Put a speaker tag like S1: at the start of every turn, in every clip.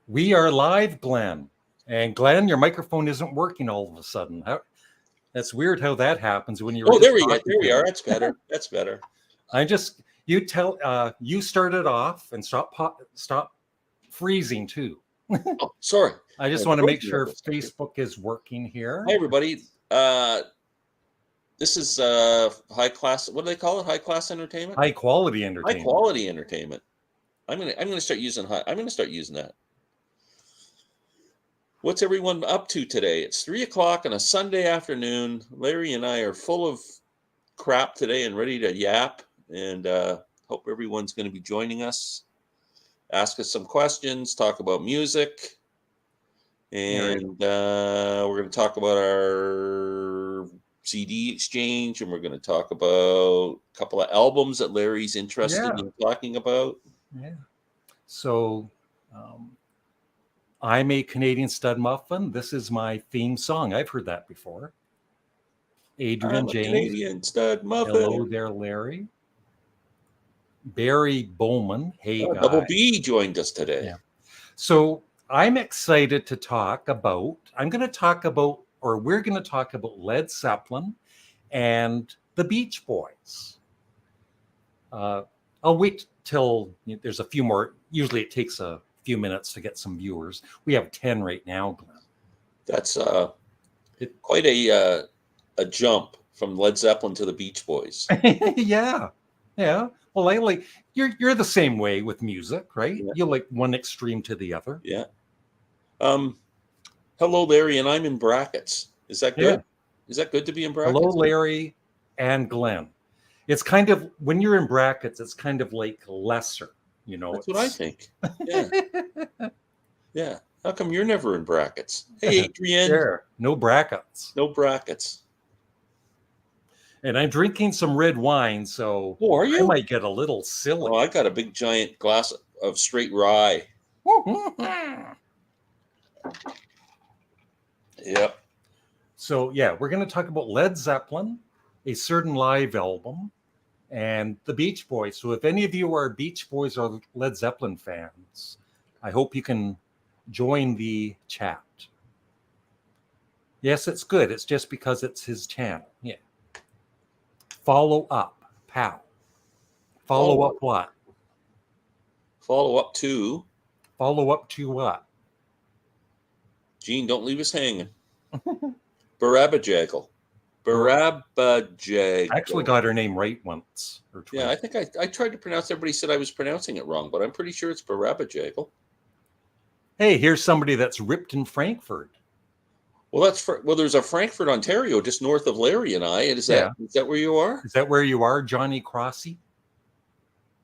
S1: We are live, Glen. And Glen, your microphone isn't working all of a sudden. That's weird how that happens when you're.
S2: Oh, there we go. There we are. That's better. That's better.
S1: You started off and stop freezing too.
S2: Oh, sorry.
S1: I just want to make sure Facebook is working here.
S2: Hi, everybody. This is high class. What do they call it? High class entertainment.
S1: High quality entertainment.
S2: High quality entertainment. I'm gonna start using I'm gonna start using that. What's everyone up to today? It's 3:00 on a Sunday afternoon. Larry and I are full of crap today and ready to yap. And hope everyone's going to be joining us. Ask us some questions. Talk about music. And we're going to talk about our CD exchange. And we're going to talk about a couple of albums that Larry's interested in talking about.
S1: Yeah. So I'm a Canadian Studmuffin. This is my theme song. I've heard that before. Adrian James.
S2: Canadian Studmuffin.
S1: Hello there, Larry. Barry Bowman. Hey, guys.
S2: Double B joined us today.
S1: Yeah. So I'm excited to talk about, we're going to talk about Led Zeppelin and the Beach Boys. I'll wait till there's a few more. Usually it takes a few minutes to get some viewers. We have 10 right now, Glen.
S2: That's quite a jump from Led Zeppelin to the Beach Boys.
S1: Yeah. Well, I like you're the same way with music, right?
S2: Yeah.
S1: You like one extreme to the other.
S2: Yeah. Hello, Larry, and I'm in brackets. Is that good? Yeah. Is that good to be in brackets?
S1: Hello, Larry and Glenn. It's kind of, when you're in brackets, it's kind of like lesser,
S2: That's what I think. Yeah. Yeah. How come you're never in brackets? Hey, Adrian.
S1: Sure. No brackets.
S2: No brackets.
S1: And I'm drinking some red wine, so
S2: are you?
S1: I might get a little silly.
S2: Oh, I got a big giant glass of straight rye. Yep.
S1: So, we're going to talk about Led Zeppelin, a certain live album, and the Beach Boys. So if any of you are Beach Boys or Led Zeppelin fans, I hope you can join the chat. Yes, it's good. It's just because it's his channel. Yeah. Follow up, pal. Follow up what?
S2: Follow up to?
S1: Follow up to what?
S2: Gene, don't leave us hanging. Barabajagel. Barabajagel.
S1: I actually got her name right once or twice.
S2: Yeah, I think I tried to pronounce. Everybody said I was pronouncing it wrong, but I'm pretty sure it's Barabajagel.
S1: Hey, here's somebody that's ripped in Frankfurt.
S2: Well, there's a Frankfurt, Ontario, just north of Larry and I. Is that where you are?
S1: Is that where you are, Johnny Crossy?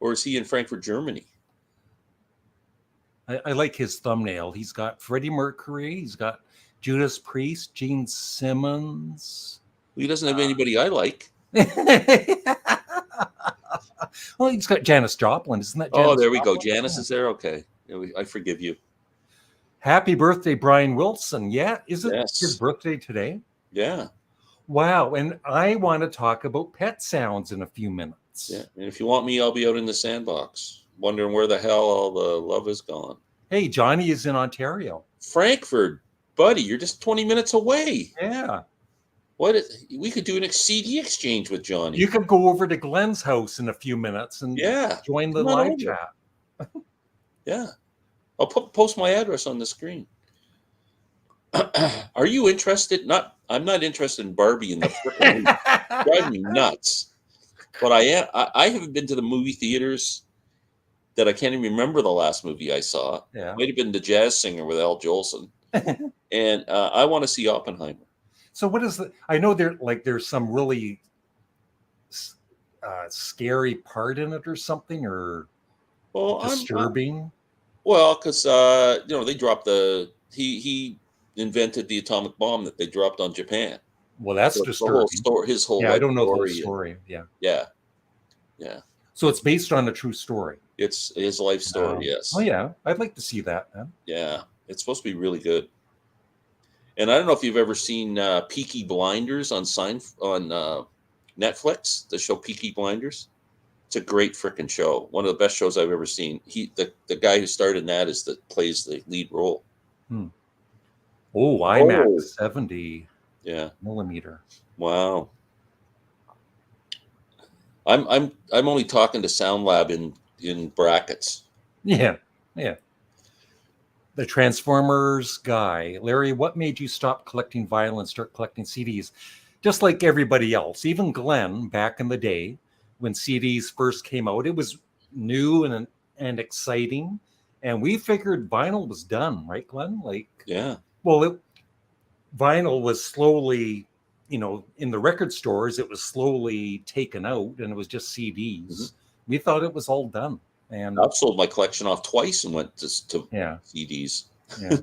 S2: Or is he in Frankfurt, Germany?
S1: I like his thumbnail. He's got Freddie Mercury. He's got Judas Priest, Gene Simmons.
S2: Well, he doesn't have anybody I like.
S1: Well, he's got Janis Joplin. Isn't that Janis
S2: there we
S1: Joplin?
S2: go. Janice is there? Okay. I forgive you.
S1: Happy birthday, Brian Wilson. Yeah, is it his birthday today?
S2: Yeah.
S1: Wow. And I want to talk about pet sounds in a few minutes.
S2: Yeah. And if you want me, I'll be out in the sandbox, wondering where the hell all the love is gone.
S1: Hey, Johnny is in Ontario.
S2: Frankfurt, buddy, you're just 20 minutes away.
S1: Yeah.
S2: We could do an CD exchange with Johnny.
S1: You could go over to Glen's house in a few minutes and join the live chat.
S2: Yeah. I'll post my address on the screen. Are you interested? I'm not interested in Barbie and the frickin' movie. Drive me nuts. But I am. I haven't been to the movie theaters that I can't even remember the last movie I saw.
S1: Yeah.
S2: Might have been The Jazz Singer with Al Jolson. And I want to see Oppenheimer.
S1: So what is I know there's some really scary part in it or something, or disturbing.
S2: Well, because they dropped he invented the atomic bomb that they dropped on Japan.
S1: Well, that's disturbing.
S2: His whole
S1: I don't know the story.
S2: Yeah.
S1: So it's based on a true story.
S2: It's his life story. Yes.
S1: Oh yeah, I'd like to see that then.
S2: Yeah, it's supposed to be really good. And I don't know if you've ever seen Peaky Blinders on Netflix. The show Peaky Blinders. It's a great freaking show. One of the best shows I've ever seen. The guy who starred in that plays the lead role.
S1: Oh, IMAX 70 millimeter.
S2: Wow. I'm only talking to Sound Lab in brackets.
S1: Yeah. The Transformers guy. Larry, what made you stop collecting vinyl and start collecting CDs? Just like everybody else, even Glen back in the day when CDs first came out, it was new and exciting. And we figured vinyl was done, right, Glen? Vinyl was slowly, in the record stores, it was slowly taken out and it was just CDs. Mm-hmm. We thought it was all done. And
S2: I've sold my collection off twice and went to CDs.
S1: Yeah.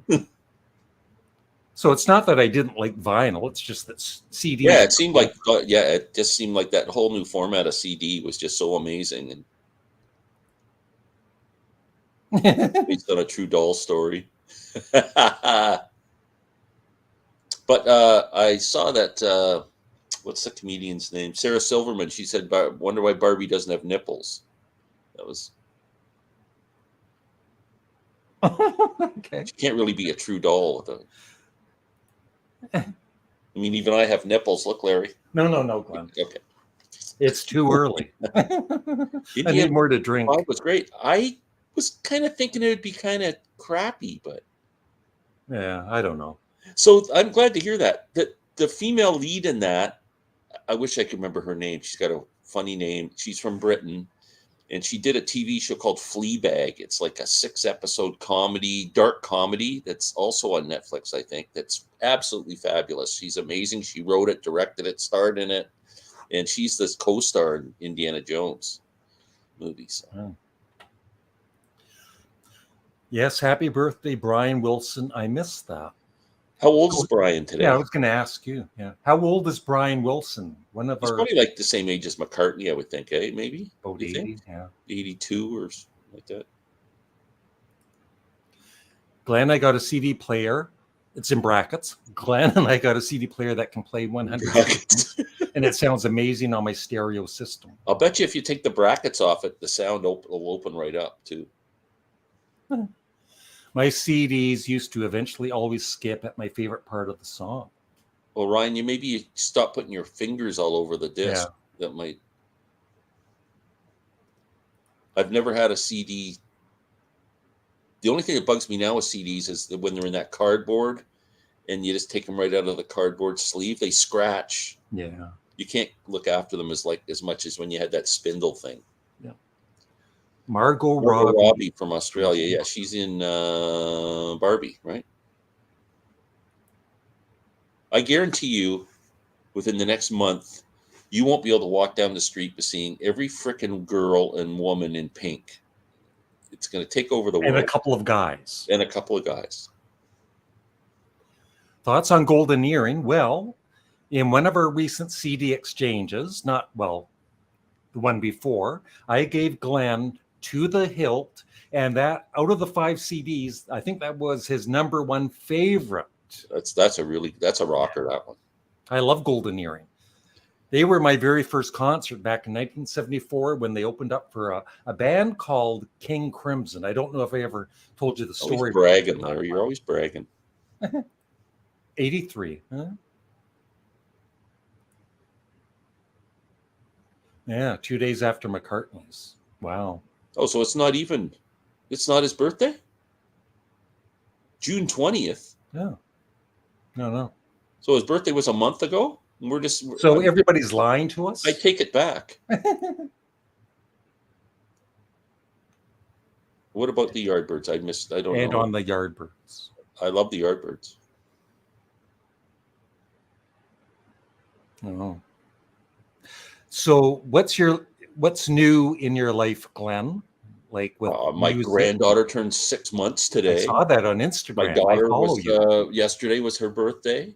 S1: So it's not that I didn't like vinyl; it's just that CDs.
S2: Yeah, it seemed like it just seemed like that whole new format of CD was just so amazing and based on a true doll story. But I saw that. What's the comedian's name? Sarah Silverman. She said, "Wonder why Barbie doesn't have nipples." That was.
S1: Okay.
S2: She can't really be a true doll. I mean, even I have nipples. Look, Larry.
S1: No, Glen.
S2: Okay.
S1: It's too early. I need more to drink.
S2: It was great. I was kind of thinking it would be kind of crappy, but
S1: yeah, I don't know.
S2: So I'm glad to hear that. The female lead in that, I wish I could remember her name. She's got a funny name. She's from Britain. And she did a TV show called Fleabag. It's like a 6-episode comedy, dark comedy that's also on Netflix, I think. That's absolutely fabulous. She's amazing. She wrote it, directed it, starred in it. And she's this co-star in Indiana Jones movies.
S1: Oh. Yes, happy birthday, Brian Wilson. I missed that.
S2: How old is Brian today?
S1: Yeah, I was going to ask you. Yeah, how old is Brian Wilson?
S2: He's probably like the same age as McCartney, I would think. Maybe
S1: about 80. Yeah,
S2: 82 or something like that.
S1: Glenn, I got a CD player. It's in brackets. Glenn and I got a CD player that can play 100 and it sounds amazing on my stereo system.
S2: I'll bet you if you take the brackets off it, the sound will open right up too.
S1: My CDs used to eventually always skip at my favorite part of the song.
S2: Well, Ryan, you stop putting your fingers all over the disc. Yeah. That might. I've never had a CD. The only thing that bugs me now with CDs is that when they're in that cardboard and you just take them right out of the cardboard sleeve, they scratch.
S1: Yeah.
S2: You can't look after them as much as when you had that spindle thing.
S1: Yeah. Margot
S2: Robbie from Australia. Yeah, she's in Barbie, right? I guarantee you, within the next month, you won't be able to walk down the street by seeing every frickin' girl and woman in pink. It's going to take over the world.
S1: And a couple of guys. Thoughts on Golden Earring? Well, in one of our recent CD exchanges, the one before, I gave Glenn To the Hilt, and that out of the 5 CDs, I think that was his number one favorite.
S2: That's a rocker, that one.
S1: I love Golden Earring. They were my very first concert back in 1974 when they opened up for a band called King Crimson. I don't know if I ever told you the story.
S2: Always bragging, Larry. You're always bragging.
S1: 83, huh? Yeah, 2 days after McCartney's. Wow.
S2: Oh, so it's not his birthday? June 20th?
S1: Yeah. No.
S2: So his birthday was a month ago?
S1: Everybody's lying to us?
S2: I take it back. What about the Yardbirds? I don't know.
S1: And on the Yardbirds.
S2: I love the Yardbirds.
S1: Oh. So what's new in your life, Glenn? Like with
S2: my granddaughter turned 6 months today.
S1: I saw that on Instagram.
S2: My daughter yesterday was her birthday.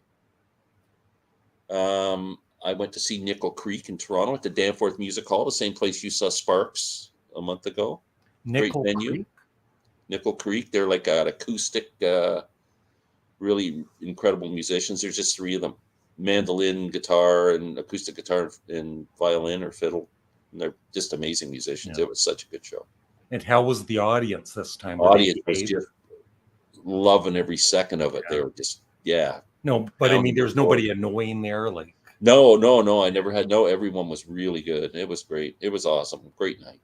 S2: I went to see Nickel Creek in Toronto at the Danforth Music Hall, the same place you saw Sparks a month ago. Great venue. Nickel Creek. They're like an acoustic, really incredible musicians. There's just 3 of them: mandolin, guitar, and acoustic guitar, and violin or fiddle. And they're just amazing musicians.
S1: Yeah.
S2: It was such a good show.
S1: And how was the audience this time?
S2: Audience was just loving every second of it.
S1: Yeah.
S2: They were just, yeah.
S1: No, but I mean,
S2: Pounding
S1: there's
S2: the floor.
S1: nobody annoying there. Like,
S2: No. I never had, no, everyone was really good. It was great. It was awesome. Great night.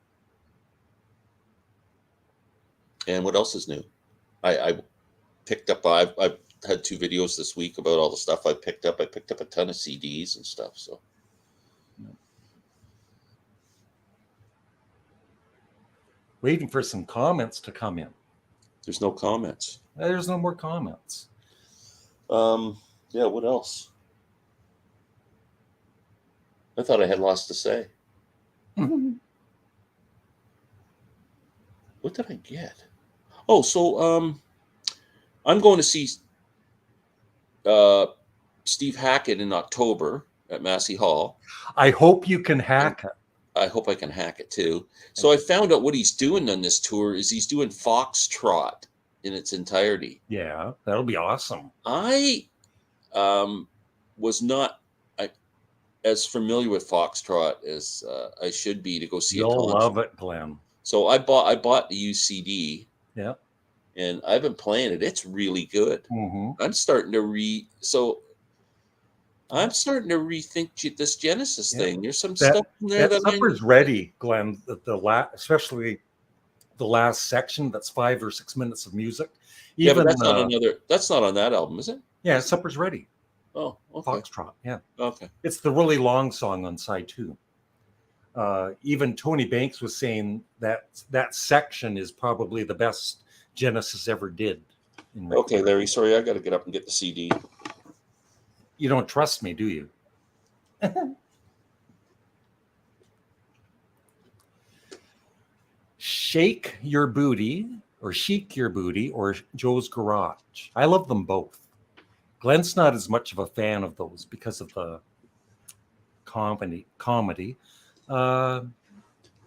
S2: And what else is new? I picked up, I've had 2 videos this week about all the stuff I picked up. I picked up a ton of CDs and stuff. So
S1: waiting for some comments to come in.
S2: there's no comments.
S1: There's no more comments.
S2: Yeah, what else? I thought I had lots to say. What did I get? Oh, so I'm going to see Steve Hackett in October at Massey Hall.
S1: I hope you can hack it.
S2: I hope I can hack it too. So I found out what he's doing on this tour is he's doing Foxtrot in its entirety.
S1: Yeah, that'll be awesome.
S2: I was not as familiar with Foxtrot as I should be to go see
S1: You'll
S2: a concert.
S1: love it, Glenn.
S2: So I bought the UCD.
S1: Yeah.
S2: And I've been playing it. It's really good.
S1: Mm-hmm.
S2: I'm starting to rethink this Genesis thing. There's some stuff in there
S1: that supper's ready, Glenn. Especially the last section. That's 5 or 6 minutes of music.
S2: Yeah, but that's not that's not on that album, is it?
S1: Yeah, supper's ready.
S2: Oh, okay.
S1: Foxtrot. Yeah.
S2: Okay.
S1: It's the really long song on side 2. Even Tony Banks was saying that section is probably the best Genesis ever did.
S2: Okay, Larry. Sorry, I got to get up and get the CD.
S1: You don't trust me, do you? Shake Your Booty or Chic Your Booty or Joe's Garage. I love them both. Glen's not as much of a fan of those because of the comedy.
S2: You're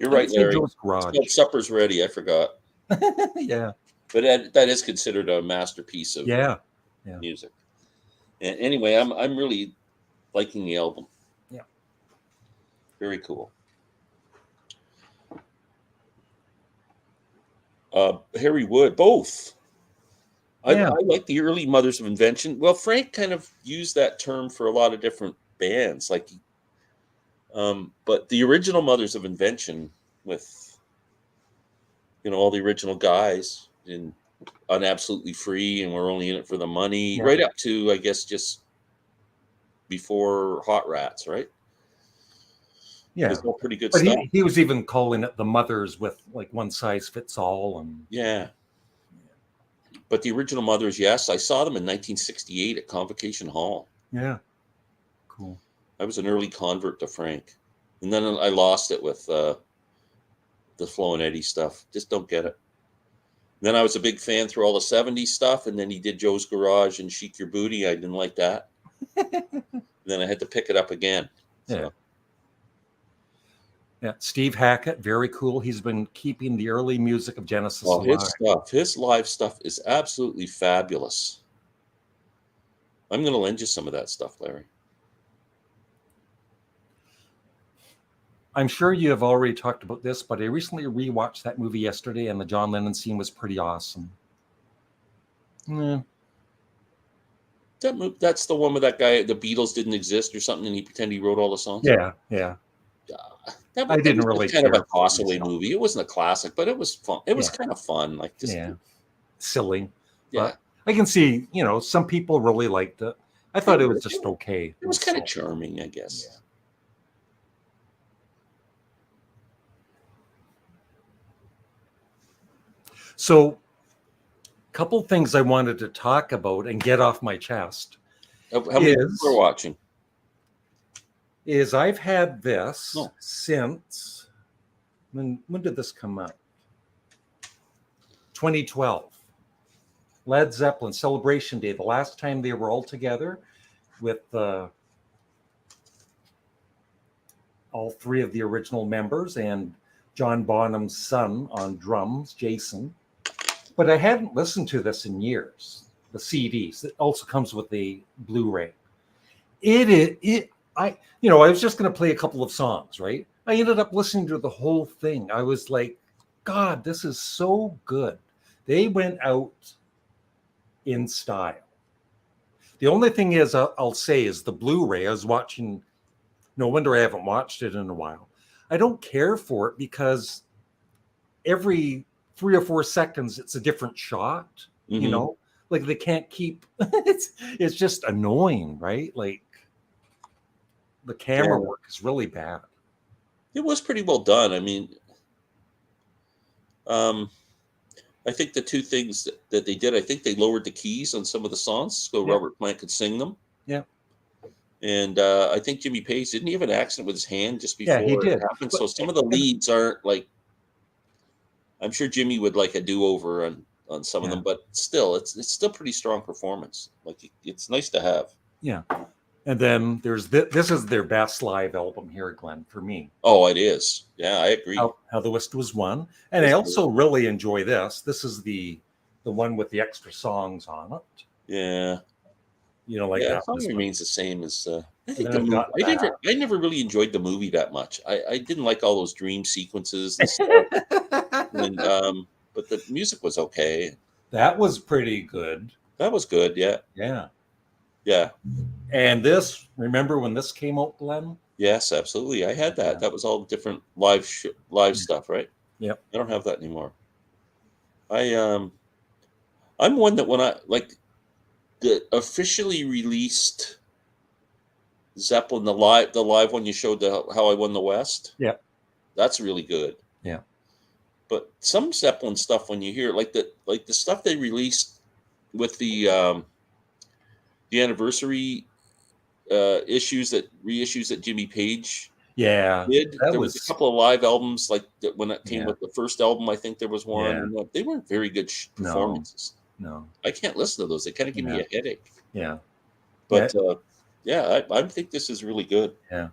S2: right, Larry.
S1: Joe's Garage.
S2: Supper's ready. I forgot.
S1: Yeah.
S2: But that is considered a masterpiece of music. And anyway, I'm really liking the album.
S1: Yeah.
S2: Very cool. Harry Wood, both. I like the early Mothers of Invention. Well, Frank kind of used that term for a lot of different bands, but the original Mothers of Invention with, all the original guys on Absolutely Free, and We're Only in It for the Money, right up to, I guess, just before Hot Rats, right?
S1: Yeah,
S2: it was all pretty good
S1: but
S2: stuff.
S1: He was even calling it the Mothers with like one size fits all, and
S2: But the original Mothers, yes, I saw them in 1968 at Convocation Hall.
S1: Yeah, cool.
S2: I was an early convert to Frank, and then I lost it with the Flo and Eddie stuff. Just don't get it. And then I was a big fan through all the 70s stuff, and then he did Joe's Garage and Chic Your Booty. I didn't like that. Then I had to pick it up again. So.
S1: Yeah, Steve Hackett, very cool. He's been keeping the early music of Genesis alive.
S2: His live stuff is absolutely fabulous. I'm going to lend you some of that stuff, Larry.
S1: I'm sure you have already talked about this, but I recently rewatched that movie yesterday, and the John Lennon scene was pretty awesome. Yeah.
S2: That's the one with that guy, the Beatles didn't exist or something, and he pretended he wrote all the songs?
S1: Yeah. I didn't really
S2: kind of a toss-away movie. It wasn't a classic, but it was fun. It was kind of fun.
S1: Silly.
S2: Yeah.
S1: But I can see, some people really liked it. I thought it was just okay.
S2: It was kind of charming, I guess.
S1: Yeah. So, a couple things I wanted to talk about and get off my chest.
S2: How many people are watching?
S1: Is I've had this since, when did this come out? 2012. Led Zeppelin Celebration Day, the last time they were all together with all 3 of the original members and John Bonham's son on drums, Jason. But I hadn't listened to this in years. The CDs. It also comes with the Blu-ray. I was just going to play a couple of songs, right? I ended up listening to the whole thing. I was like, God, this is so good. They went out in style. The only thing is, I'll say, is the Blu-ray. I was watching. No wonder I haven't watched it in a while. I don't care for it because every 3 or 4 seconds it's a different shot. You
S2: Mm-hmm.
S1: know, like they can't keep. It's just annoying, right? Like the camera
S2: Yeah,
S1: work is really bad.
S2: it was pretty well done. I mean, um, I think the two things that they did, I think they lowered the keys on some of the songs so
S1: Yeah,
S2: Robert Plant could sing them.
S1: yeah,
S2: And I think Jimmy Page didn't he have an accident with his hand just
S1: yeah. He
S2: before it
S1: did,
S2: happened. So
S1: but
S2: some of the
S1: and,
S2: leads aren't like I'm sure Jimmy would like a do-over on some of
S1: yeah,
S2: them, but still, it's still pretty strong performance. Like it's nice to have.
S1: yeah. And then there's this is their best live album here, Glenn, for me.
S2: Oh, it is. Yeah, I agree.
S1: How the West was won, and I
S2: That's
S1: also
S2: good.
S1: really enjoy this. This is the one with the extra songs on it.
S2: Yeah,
S1: You know, like
S2: yeah.
S1: that
S2: Song
S1: was one.
S2: remains the same as I
S1: And
S2: think
S1: then
S2: the
S1: I've
S2: movie.
S1: got that.
S2: I never really enjoyed the movie that much. I didn't like all those dream sequences and stuff. And but the music was okay.
S1: That was pretty good.
S2: That was good. Yeah,
S1: Yeah.
S2: yeah.
S1: And this, remember when this came out, Glenn?
S2: Yes, absolutely. I had that.
S1: Yeah.
S2: That was all different live stuff, right?
S1: Yep.
S2: I don't have that anymore. I I'm one that when I like the officially released Zeppelin, the live one you showed, the How I Won the West.
S1: Yep.
S2: That's really good.
S1: Yeah.
S2: But some Zeppelin stuff, when you hear like the stuff they released with the anniversary reissues that Jimmy Page
S1: Yeah.
S2: did.
S1: That
S2: There was a
S1: was,
S2: couple of live albums like that when it came
S1: yeah.
S2: with the first album. I think there was one.
S1: Yeah.
S2: They weren't very good
S1: No.
S2: performances.
S1: No.
S2: I can't listen to those. They kind of give me
S1: Yeah.
S2: a headache.
S1: Yeah. Yeah.
S2: But yeah, I think this is really good.
S1: Yeah.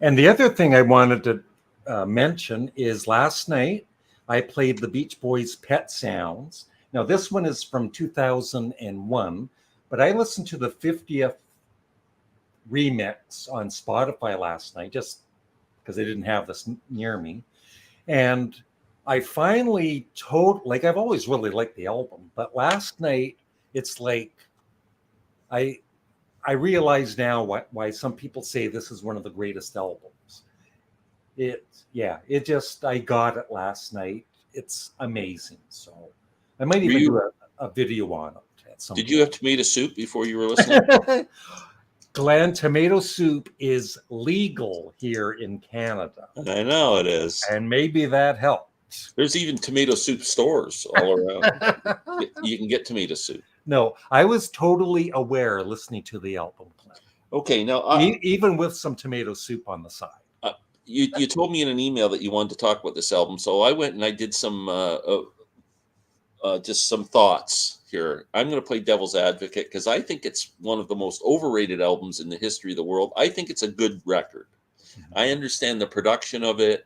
S1: And the other thing I wanted to mention is last night I played the Beach Boys' Pet Sounds. Now, this one is from 2001, but I listened to the 50th remix on Spotify last night just because I didn't have this near me. And I finally like, I've always really liked the album, but last night it's like I I realize now why some people say this is one of the greatest albums. It just, I got it last night. It's amazing. So I might
S2: Were
S1: even do
S2: you?
S1: a video on it at some
S2: Did you have
S1: point.
S2: tomato soup before you were listening?
S1: Glen, tomato soup is legal here in Canada,
S2: I know it is.
S1: and maybe that helped.
S2: There's even tomato soup stores all around. You can get tomato soup.
S1: No, I was totally aware listening to the album, Glen,
S2: Okay, now
S1: even with some tomato soup on the side.
S2: you told me in an email that you wanted to talk about this album, so I went and I did some just some thoughts here. I'm going to play devil's advocate because I think it's one of the most overrated albums in the history of the world. I think it's a good record. I understand the production of it,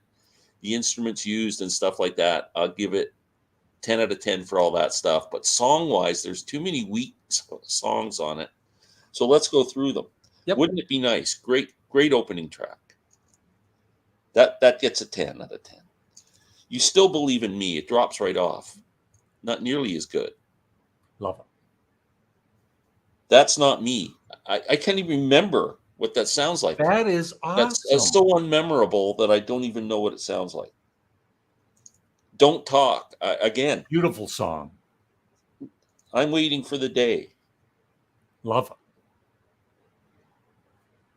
S2: the instruments used, and stuff like that. I'll give it 10 out of 10 for all that stuff. But song wise, there's too many weak songs on it. So let's go through them.
S1: Yep.
S2: Wouldn't it be nice? Great opening track. That gets a 10 out of 10. You Still Believe in Me. It drops right off. Not nearly as good.
S1: Love it.
S2: That's Not Me. I can't even remember what that sounds like.
S1: That is
S2: That's
S1: awesome.
S2: so unmemorable that I don't even know what it sounds like. Don't Talk. Again,
S1: Beautiful song.
S2: I'm Waiting for the Day.
S1: Love it.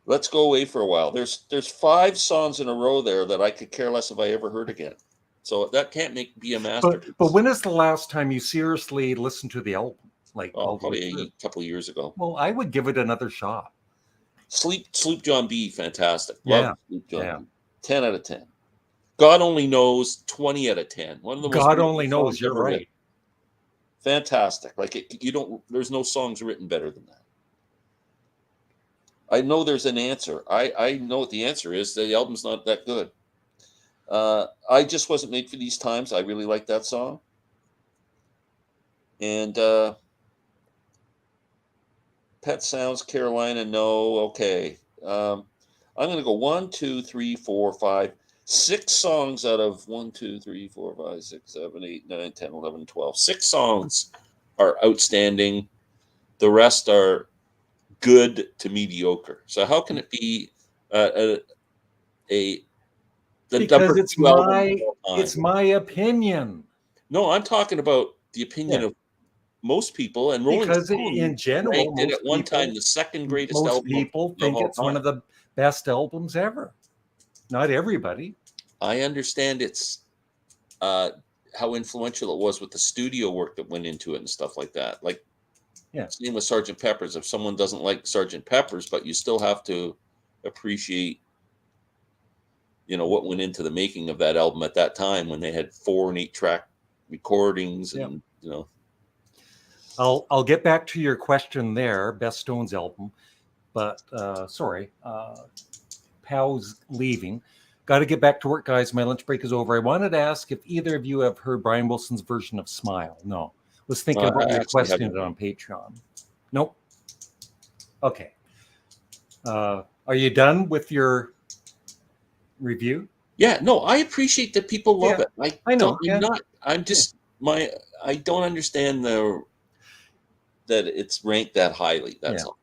S2: Let's Go Away for a While. There's 5 songs in a row there that I could care less if I ever heard again. So that can't be a masterpiece.
S1: But when is the last time you seriously listened to the album? Like all the way
S2: Probably
S1: through?
S2: a couple of years ago.
S1: Well, I would give it another shot.
S2: Sleep John B. Fantastic.
S1: Yeah.
S2: Love Sleep John
S1: Yeah.
S2: B. 10 out of 10. God Only Knows. 20 out of 10. One of the most
S1: God
S2: beautiful
S1: only knows.
S2: songs
S1: You're
S2: ever
S1: right.
S2: written. Fantastic. Like you don't. There's no songs written better than that. I know there's an answer. I know what the answer is. The album's not that good. I Just Wasn't Made for These Times. I really like that song. And Pet Sounds, Carolina, no. Okay. I'm going to go 1, 2, 3, 4, 5, 6 songs out of 1, 2, 3, 4, 5, 6, 7, 8, 9, 10, 11, 12. 6 songs are outstanding. The rest are good to mediocre. So how can it be the
S1: Because
S2: number 2 album of all
S1: it's
S2: time?
S1: my opinion.
S2: No, I'm talking about the opinion
S1: Yeah.
S2: of most people, and Rolling
S1: Because
S2: Stone
S1: in general,
S2: ranked it at one time the second greatest
S1: most
S2: album
S1: people
S2: of
S1: think
S2: all
S1: it's one
S2: time.
S1: of the best albums ever. Not everybody.
S2: I understand it's how influential it was with the studio work that went into it and stuff like that. Like,
S1: Yeah.
S2: same with Sergeant Pepper's. If someone doesn't like Sergeant Pepper's, but you still have to appreciate, what went into the making of that album at that time when they had 4 and 8 track recordings,
S1: Yeah.
S2: and
S1: I'll get back to your question there, best Stones album, but sorry, Pow's leaving. Got to get back to work, guys. My lunch break is over. I wanted to ask if either of you have heard Brian Wilson's version of Smile. No. Was thinking about
S2: I actually
S1: requesting
S2: haven't.
S1: it on Patreon. Nope. Okay. Are you done with your review?
S2: Yeah, no, I appreciate that people love
S1: Yeah,
S2: it.
S1: I know. Yeah.
S2: I'm just I don't understand that it's ranked that highly. That's all.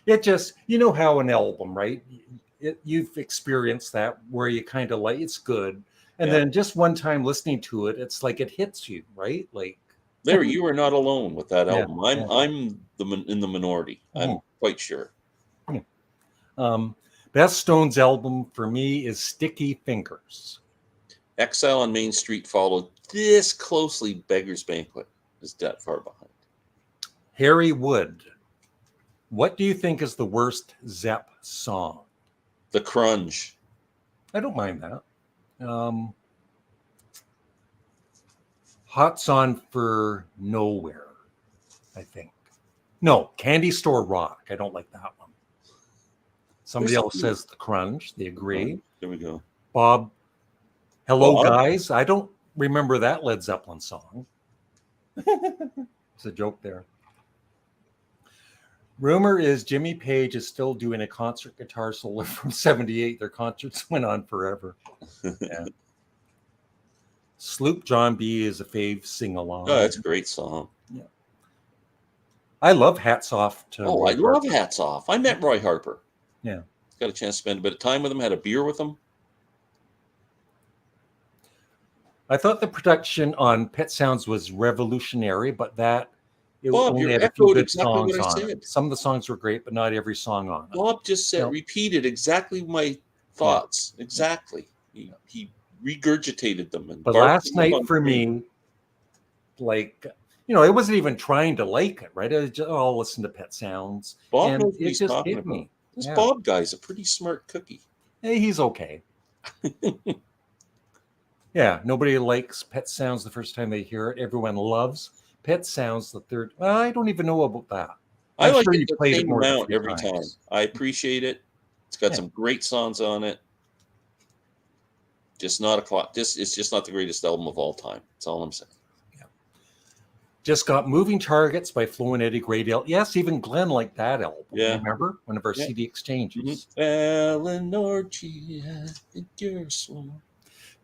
S1: It just, how an album, right? You've experienced that where you kind of like it's good. And
S2: Yeah.
S1: then just one time listening to it, it's like it hits you, right? Like,
S2: Larry, you are not alone with that
S1: Yeah,
S2: album. I'm in the minority. I'm quite sure.
S1: Best Stones album for me is Sticky Fingers.
S2: Exile on Main Street followed this closely. Beggar's Banquet is that far behind.
S1: Harry Wood. What do you think is the worst Zepp song?
S2: The Crunge.
S1: I don't mind that. Hot Song for Nowhere, I think. No, Candy Store Rock. I don't like that one. Somebody else says The Crunge. They agree.
S2: There we go.
S1: Bob, Hello
S2: Bob?
S1: Guys. I don't remember that Led Zeppelin song. It's a joke there. Rumor is Jimmy Page is still doing a concert guitar solo from 78. Their concerts went on forever. Yeah. Sloop John B is a fave sing-along.
S2: Oh, that's a great song.
S1: Yeah. I love Hats Off to
S2: Oh,
S1: Roy
S2: I love
S1: Harper.
S2: Hats Off. I met Roy Harper.
S1: Yeah.
S2: Got a chance to spend a bit of time with him, had a beer with him.
S1: I thought the production on Pet Sounds was revolutionary, but it
S2: Bob,
S1: only
S2: you
S1: had a few
S2: echoed
S1: good
S2: exactly
S1: songs
S2: what I
S1: on
S2: said.
S1: it. Some of the songs were great, but not every song on it.
S2: Bob just said, repeated exactly my thoughts. Yeah. Exactly. He regurgitated them.
S1: But last night for me, like, it wasn't even trying to like it, right? I just, I'll listen to Pet Sounds.
S2: Bob
S1: and
S2: knows what
S1: it
S2: he's
S1: just
S2: talking
S1: hit
S2: about.
S1: me.
S2: This Bob guy's a pretty smart cookie.
S1: Hey, he's okay. Yeah, nobody likes Pet Sounds the first time they hear it. Everyone loves Pet Sounds the third. Well, I don't even know about that.
S2: I like it the same amount every time. I appreciate it. It's got some great songs on it. Just not it's just not the greatest album of all time. That's all I'm saying.
S1: Yeah. Just got Moving Targets by Flo and Eddie Graydale. Yes, even Glen liked that album.
S2: Yeah.
S1: Remember? One of our CD exchanges.
S2: Eleanor G, I think you're so.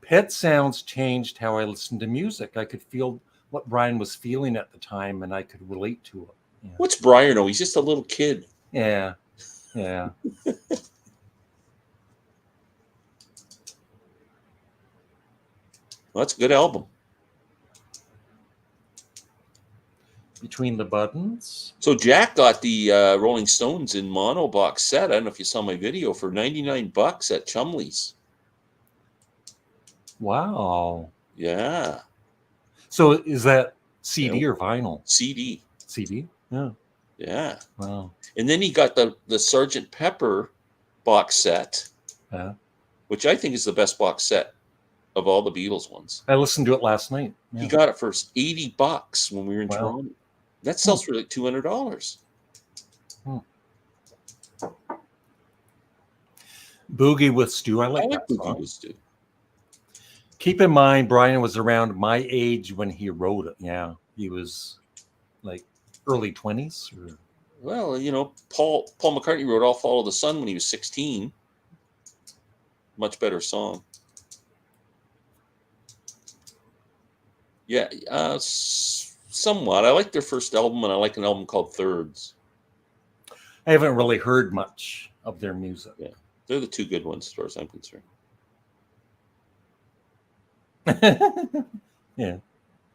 S1: Pet Sounds changed how I listened to music. I could feel what Brian was feeling at the time, and I could relate to it. Yeah.
S2: What's Brian? Oh, he's just a little kid.
S1: Yeah. Yeah.
S2: Well, that's a good album.
S1: Between the Buttons.
S2: So Jack got the Rolling Stones in mono box set. I don't know if you saw my video, for $99 at Chumley's.
S1: Wow.
S2: Yeah.
S1: So is that CD or vinyl?
S2: CD.
S1: CD? Yeah.
S2: Yeah.
S1: Wow.
S2: And then he got the Sgt. Pepper box set, which I think is the best box set of all the Beatles ones.
S1: I listened to it last night.
S2: Yeah. He got it for $80 when we were in Toronto. That sells for like $200.
S1: Boogie with Stu. I like that
S2: Boogie
S1: song.
S2: with Stu.
S1: Keep in mind, Brian was around my age when he wrote it. Yeah, he was like early 20s.
S2: Well, Paul McCartney wrote "I'll Follow the Sun" when he was 16. much better song. Yeah, somewhat. I like their first album, and I like an album called Thirds.
S1: I haven't really heard much of their music.
S2: Yeah, they're the two good ones as far as I'm concerned.
S1: Yeah.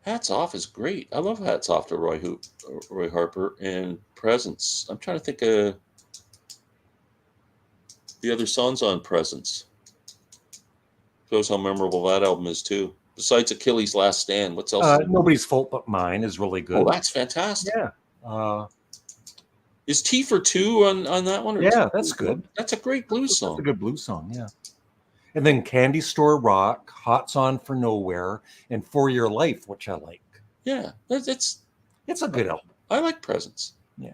S2: Hats Off is great. I love Hats Off to Roy Harper, and Presence. I'm trying to think of the other songs on Presence. Shows how memorable that album is too. Besides Achilles' Last Stand, what's else?
S1: Nobody's Fault But Mine is really good.
S2: Oh, that's fantastic.
S1: Yeah.
S2: Is T for Two on that one? Or
S1: Yeah, that's good.
S2: That's a great blues song.
S1: That's a good blues song, yeah. And then Candy Store Rock, Hot's On for Nowhere, and For Your Life, which I like.
S2: Yeah, it's
S1: a good album.
S2: I like Presence.
S1: Yeah.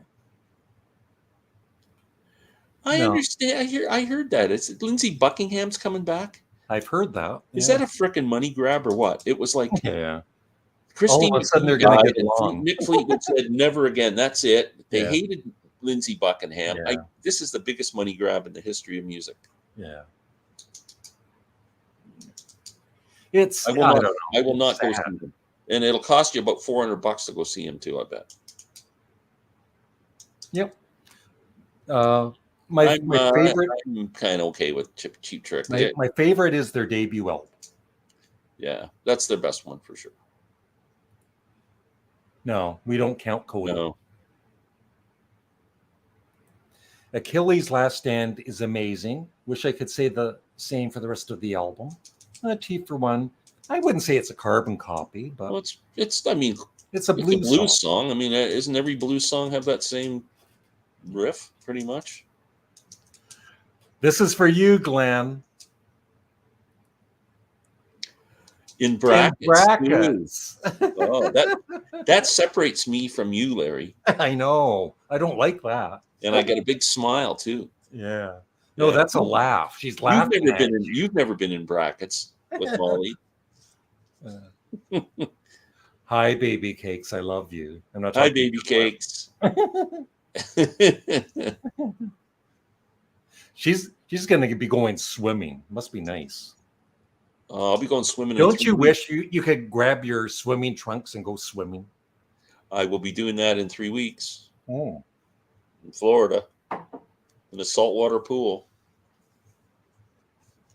S2: I understand. I heard that. It's Lindsey Buckingham's coming back.
S1: I've heard that.
S2: Is that a frickin' money grab or what? It was like Christine.
S1: All of a sudden they're going to get along.
S2: Nick Fleetwood said, "Never again." That's it. They hated Lindsey Buckingham.
S1: Yeah.
S2: This is the biggest money grab in the history of music.
S1: Yeah.
S2: I will not go see him, and it'll cost you about $400 to go see him too. I bet.
S1: Yep. My favorite.
S2: I'm kind of okay with Cheap Trick.
S1: My favorite is their debut album.
S2: Yeah, that's their best one for sure.
S1: No, we don't count Cody.
S2: No.
S1: Achilles' Last Stand is amazing. Wish I could say the same for the rest of the album. T for One. I wouldn't say it's a carbon copy, but
S2: it's a
S1: blues
S2: song. I mean, isn't every blues song have that same riff pretty much?
S1: This is for you, Glenn.
S2: In brackets. Oh, that separates me from you, Larry.
S1: I know. I don't like that.
S2: And I got a big smile too.
S1: Yeah. No, that's a laugh. She's laughing.
S2: You've never been in brackets with Molly.
S1: Hi, baby cakes. I love you. I'm not.
S2: Hi, baby cakes.
S1: She's going to be going swimming. Must be nice.
S2: I'll be going swimming.
S1: Don't you wish you could grab your swimming trunks and go swimming?
S2: I will be doing that in 3 weeks.
S1: Oh.
S2: In Florida, in a saltwater pool.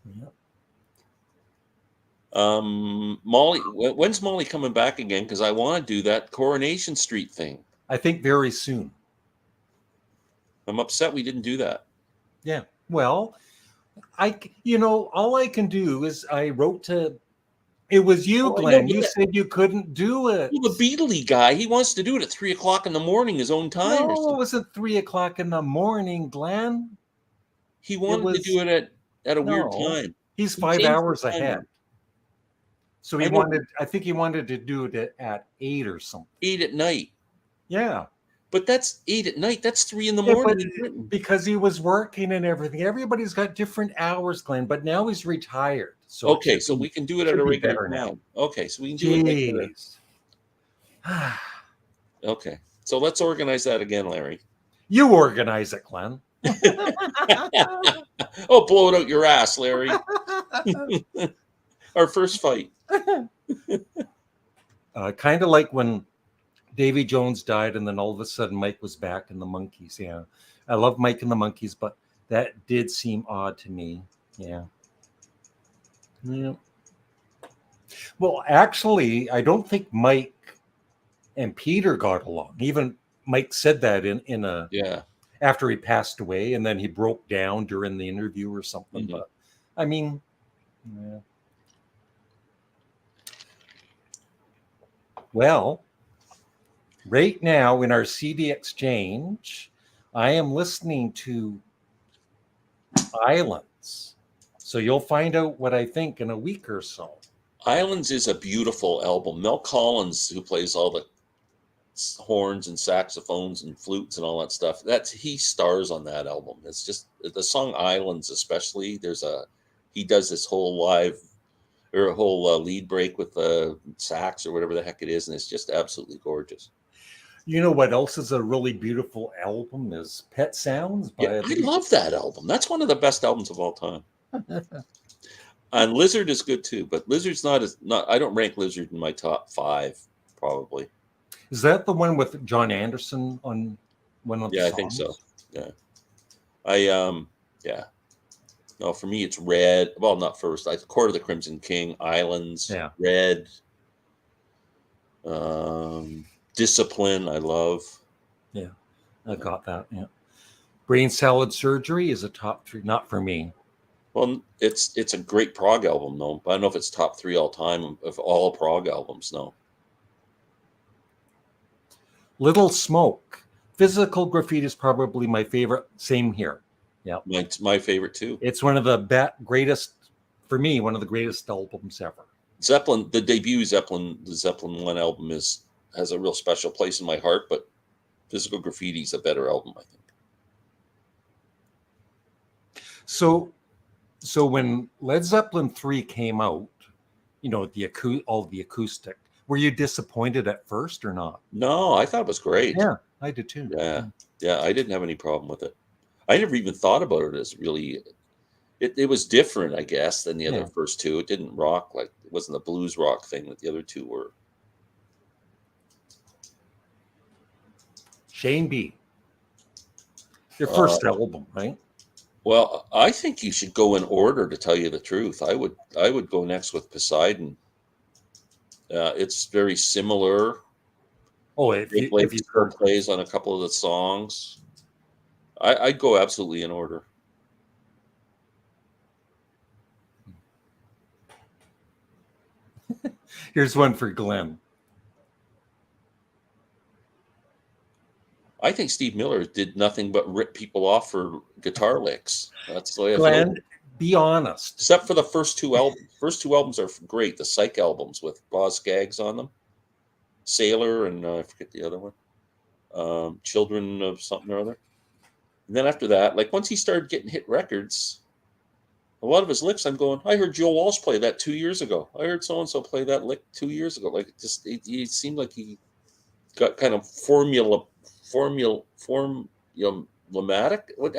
S1: Yeah.
S2: Molly, when's Molly coming back again? Because I want to do that Coronation Street thing.
S1: I think very soon.
S2: I'm upset we didn't do that.
S1: Yeah. Well, all I can do is I wrote to. It was you, Glenn. You said you couldn't do it.
S2: Well, the Beatley guy, he wants to do it at 3:00 in the morning, his own time.
S1: No, it wasn't 3:00 in the morning, Glenn.
S2: He wanted to do it at a weird time.
S1: He's 5 hours ahead. So I think he wanted to do it at 8 or something.
S2: 8 at night.
S1: Yeah.
S2: But that's 8 at night. That's 3 in the morning.
S1: Because he was working and everything. Everybody's got different hours, Glenn, but now he's retired. So
S2: so we can do it at a regular time. Okay, so we can do it. Okay, so let's organize that again, Larry.
S1: You organize it, Glenn.
S2: Oh, blow it out your ass, Larry. Our first fight.
S1: Kind of like when Davy Jones died and then all of a sudden Mike was back in the Monkees. Yeah. I love Mike and the Monkees, but that did seem odd to me. Yeah. Yeah. Well, actually, I don't think Mike and Peter got along. Even Mike said that in a after he passed away, and then he broke down during the interview or something. Mm-hmm. But I mean, yeah. Well, right now in our CD exchange, I am listening to Islands. So you'll find out what I think in a week or so.
S2: Islands is a beautiful album. Mel Collins, who plays all the horns and saxophones and flutes and all that stuff, he stars on that album. It's just the song Islands, especially. He does this whole live or a whole lead break with the sax or whatever the heck it is, and it's just absolutely gorgeous.
S1: You know what else is a really beautiful album is Pet Sounds.
S2: I love that album. That's one of the best albums of all time. And Lizard is good too, but Lizard's not. I don't rank Lizard in my top 5, probably.
S1: Is that the one with John Anderson on one of the
S2: Yeah,
S1: songs?
S2: I think so. Yeah. Yeah. No, for me it's Red. Well, not first. Court of the Crimson King, Islands,
S1: Yeah.
S2: Red. Discipline, I love.
S1: Yeah, I got that. Yeah. Brain Salad Surgery is a top 3, not for me.
S2: Well, it's a great prog album, though. I don't know if it's top 3 all time of all prog albums. No.
S1: Little Smoke. Physical Graffiti is probably my favorite. Same here. Yeah,
S2: It's my favorite too.
S1: it's one of the greatest, for me, one of the greatest albums ever.
S2: Zeppelin, the debut Zeppelin, the Zeppelin 1 album has a real special place in my heart, but Physical Graffiti is a better album, I think.
S1: So when Led Zeppelin 3 came out, all the acoustic, were you disappointed at first or not?
S2: No, I thought it was great.
S1: Yeah, I did too.
S2: Yeah, I didn't have any problem with it. I never even thought about it as really. It was different, I guess, than the other first two. It didn't rock it wasn't the blues rock thing that the other two were.
S1: Shane B. Your first album, right?
S2: Well, I think you should go in order, to tell you the truth. I would go next with Poseidon. It's very similar.
S1: Oh, if you
S2: still plays on a couple of the songs. I'd go absolutely in order.
S1: Here's one for Glen.
S2: I think Steve Miller did nothing but rip people off for guitar licks. That's the way I feel.
S1: Glen, be honest.
S2: Except for the first 2 albums. First 2 albums are great. The Psych albums with Boz Scaggs on them. Sailor and I forget the other one. Children of something or other. And then after that, once he started getting hit records, a lot of his licks, I'm going, I heard Joe Walsh play that 2 years ago. I heard so-and-so play that lick 2 years ago. It seemed like he got kind of formulaic. How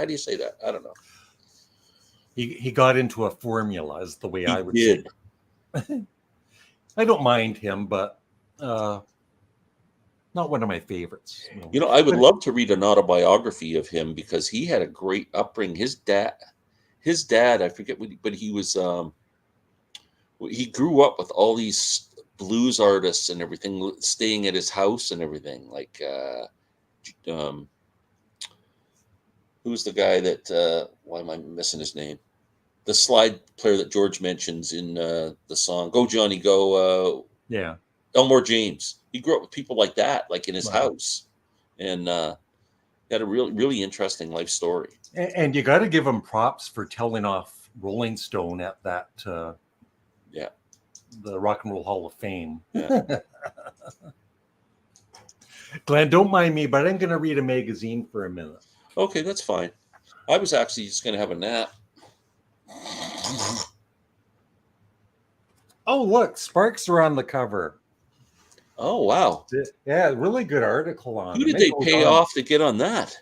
S2: do you say that? I don't know.
S1: He got into a formula, is the way I would
S2: say
S1: it. I don't mind him, but not one of my favorites.
S2: I would love to read an autobiography of him, because he had a great upbringing. His dad, I forget what, but he was he grew up with all these blues artists and everything, staying at his house and everything. Who's the guy that why am I missing his name? The slide player that George mentions in the song "Go Johnny Go." Elmore James. He grew up with people like that, in his house, and had a really, really interesting life story.
S1: And you got to give him props for telling off Rolling Stone at that. The Rock and Roll Hall of Fame.
S2: Yeah.
S1: Glenn, don't mind me, but I'm going to read a magazine for a minute.
S2: Okay, that's fine. I was actually just going to have a nap.
S1: Oh, look, Sparks are on the cover.
S2: Oh, wow.
S1: Yeah, really good article on
S2: Who did they pay off to get on that?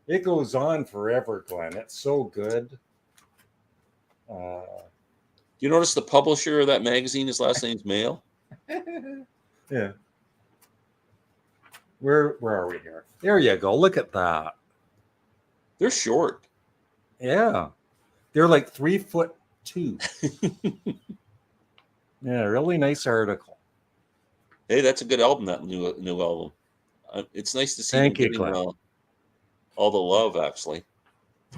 S1: It goes on forever, Glenn. It's so good.
S2: You notice the publisher of that magazine, his last name's Mail?
S1: Yeah. Where are we here? There you go. Look at that.
S2: They're short.
S1: Yeah. They're 3'2". Yeah, really nice article.
S2: Hey, that's a good album, that new album. It's nice to see
S1: Thank
S2: them
S1: you,
S2: getting all the love, actually.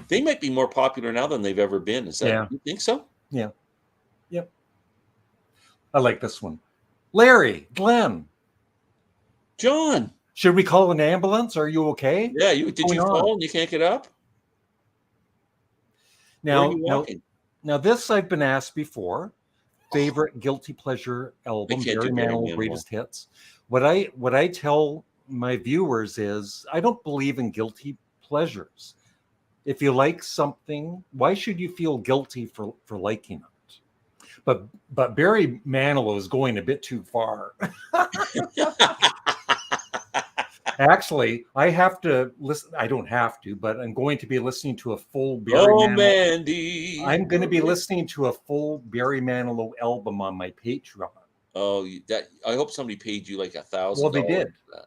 S2: They might be more popular now than they've ever been. Is that,
S1: Yeah.
S2: You think so?
S1: Yeah. Yep. I like this one. Larry, Glenn.
S2: John.
S1: Should we call an ambulance? Are you okay?
S2: Yeah, did you fall and you can't get up?
S1: Now, this I've been asked before. Favorite guilty pleasure album, Barry Manilow, greatest hits. What I tell my viewers is I don't believe in guilty pleasures. If you like something, why should you feel guilty for liking it? But Barry Manilow is going a bit too far. Actually, I have to listen. I don't have to, but I'm going to be listening to a full Barry
S2: Oh,
S1: Manilow.
S2: Mandy.
S1: I'm going to be listening to a full Barry Manilow album on my Patreon.
S2: Oh, that I hope somebody paid you like $1,000
S1: Well, they did.
S2: for that.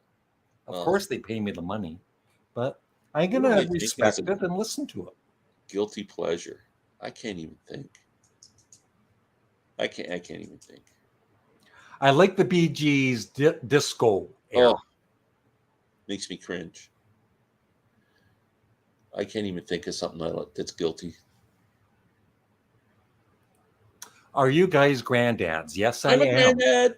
S1: Of
S2: Oh.
S1: course, they pay me the money, but I'm going
S2: What am I
S1: to
S2: thinking
S1: respect
S2: as a-
S1: it and listen to it.
S2: Guilty pleasure. I can't even think. I can't even think.
S1: I like the Bee Gees disco era.
S2: Oh, makes me cringe. I can't even think of something I like that's guilty.
S1: Are you guys granddads? Yes, I
S2: I'm a
S1: am.
S2: granddad.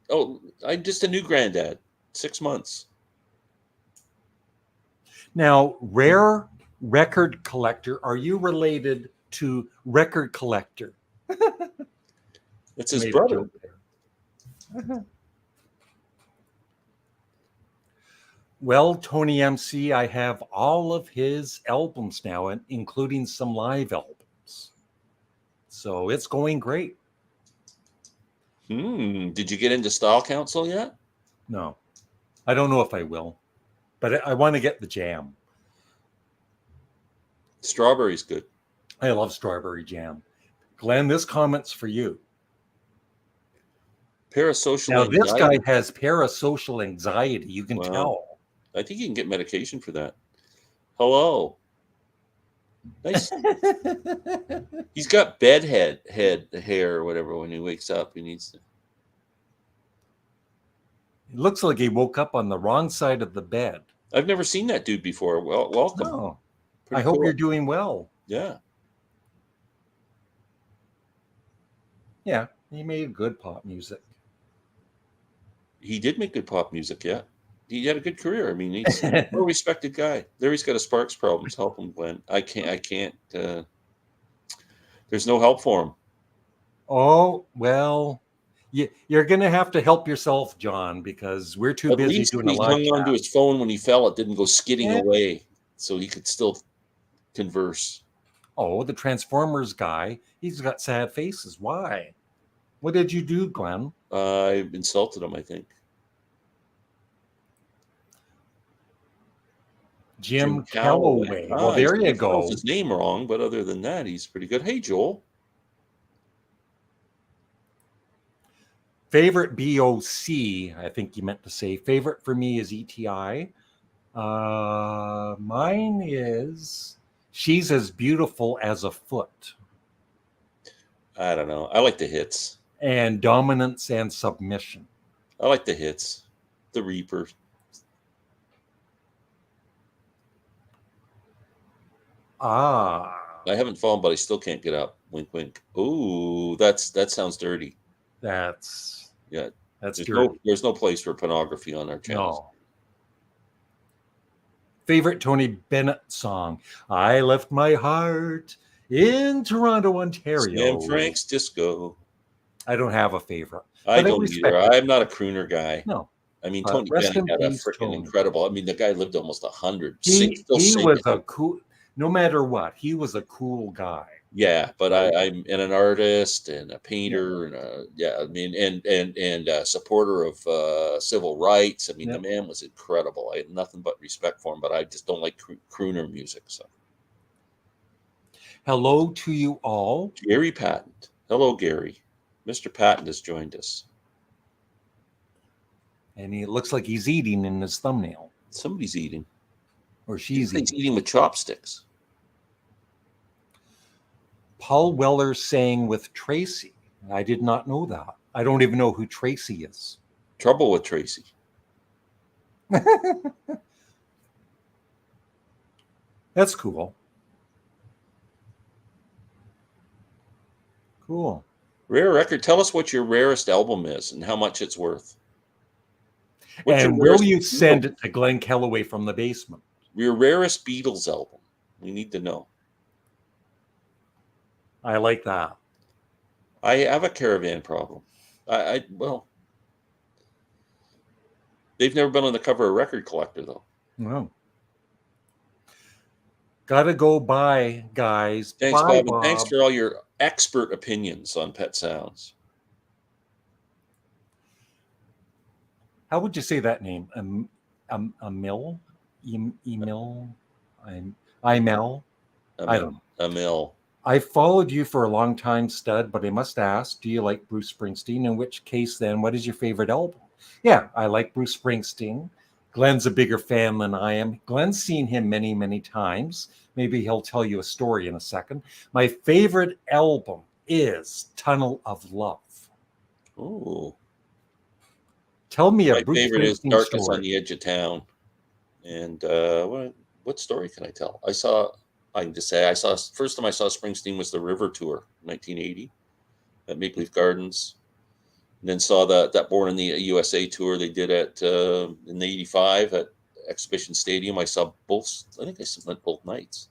S2: Oh, I'm just a new granddad. 6 months.
S1: Now, Rare Record Collector, are you related to Record Collector?
S2: It's his
S1: Made a
S2: brother.
S1: joke there. Well, Tony MC, I have all of his albums now, including some live albums. So it's going great.
S2: Did you get into Style Council yet?
S1: No, I don't know if I will, but I want to get the jam.
S2: Strawberry's good.
S1: I love strawberry jam. Glenn, this comment's for you.
S2: Parasocial
S1: Now,
S2: anxiety.
S1: this guy has parasocial anxiety. You can
S2: Wow.
S1: tell.
S2: I think you can get medication for that. Hello. Nice. He's got head hair or whatever when he wakes up. He needs to.
S1: It looks like he woke up on the wrong side of the bed.
S2: I've never seen that dude before. Well, welcome.
S1: Oh,
S2: Pretty
S1: I hope
S2: cool.
S1: you're doing well.
S2: Yeah.
S1: Yeah, he made good pop music.
S2: He did make good pop music, yeah. He had a good career. I mean, he's a well-respected guy. There he's got a Sparks problems. Help him, Glenn. I can't. There's no help for him.
S1: Oh, well, you're going to have to help yourself, John, because we're too
S2: At
S1: busy
S2: least
S1: doing a
S2: he
S1: live
S2: hung onto
S1: chat.
S2: his phone when he fell. It didn't go skidding
S1: Yeah.
S2: away, so he could still converse.
S1: Oh, the Transformers guy, he's got sad faces. Why? What did you do, Glenn?
S2: I insulted him, I think.
S1: Jim Kellaway. Well, there you
S2: He
S1: go.
S2: spells his name wrong, but other than that, he's pretty good. Hey, Joel.
S1: Favorite BOC, I think you meant to say. Favorite for me is ETI. Mine is She's as Beautiful as a Foot.
S2: I don't know. I like the hits.
S1: And Dominance and Submission.
S2: I like the hits. The Reaper.
S1: I
S2: haven't fallen, but I still can't get up. Wink, wink. Ooh, that sounds dirty.
S1: That's
S2: There's
S1: dirty.
S2: there's no place for pornography on our channel.
S1: No. Favorite Tony Bennett song. I left my heart in Toronto, Ontario.
S2: Sam Frank's Disco.
S1: I don't have a favorite.
S2: I don't either. I'm not a crooner guy.
S1: No.
S2: I mean, Tony
S1: rest
S2: Bennett
S1: in
S2: had a
S1: peace,
S2: freaking
S1: Tony.
S2: incredible. I mean, the guy lived almost 100.
S1: He was a cool, no matter what, he was a cool guy.
S2: Yeah, but I'm an artist and a painter and I mean, and a supporter of civil rights. I mean, the man was incredible. I had nothing but respect for him, but I just don't like crooner music. So,
S1: hello to you all,
S2: Gary Patton. Hello, Gary. Mr. Patton has joined us,
S1: and he looks like he's eating in his thumbnail.
S2: Somebody's eating,
S1: or she's eating.
S2: He's eating with chopsticks.
S1: Paul Weller sang with Tracy. I did not know that. I don't even know who Tracy is.
S2: Trouble with Tracy.
S1: That's cool. Cool.
S2: Rare record. Tell us what your rarest album is and how much it's worth.
S1: And will you send it to Glen Kellaway from the basement?
S2: Your rarest Beatles album. We need to know.
S1: I like that.
S2: I have a caravan problem. Well, they've never been on the cover of Record Collector, though.
S1: No. Gotta go bye, guys.
S2: Thanks,
S1: bye,
S2: Bob. And thanks for all your expert opinions on Pet Sounds.
S1: How would you say that name? a mill, email, IML. I don't know.
S2: A mill.
S1: I followed you for a long time, Stud, but I must ask, do you like Bruce Springsteen? In which case, then, what is your favorite album? Yeah, I like Bruce Springsteen. Glen's a bigger fan than I am. Glen's seen him many, many times. Maybe he'll tell you a story in a second. My favorite album is Tunnel of Love.
S2: Oh,
S1: Tell me a
S2: my
S1: Bruce
S2: favorite is
S1: Springsteen
S2: Darkness on
S1: story.
S2: the Edge of Town. And what story can I tell? I can just say first time I saw Springsteen was the River Tour, 1980, at Maple Leaf Gardens. And then saw that Born in the USA tour they did in '85 at Exhibition Stadium. I saw both. I think I went both nights.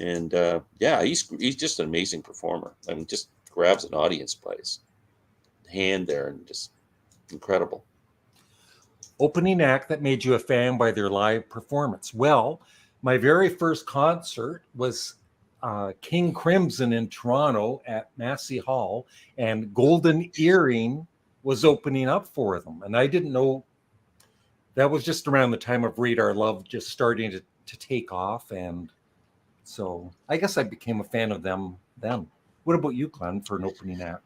S2: And yeah, he's just an amazing performer. I mean, just grabs an audience by his hand there and just incredible.
S1: Opening act that made you a fan by their live performance. Well, my very first concert was King Crimson in Toronto at Massey Hall, and Golden Earring was opening up for them. And I didn't know, that was just around the time of Radar Love just starting to take off. And so I guess I became a fan of them then. What about you, Glenn, for an opening act?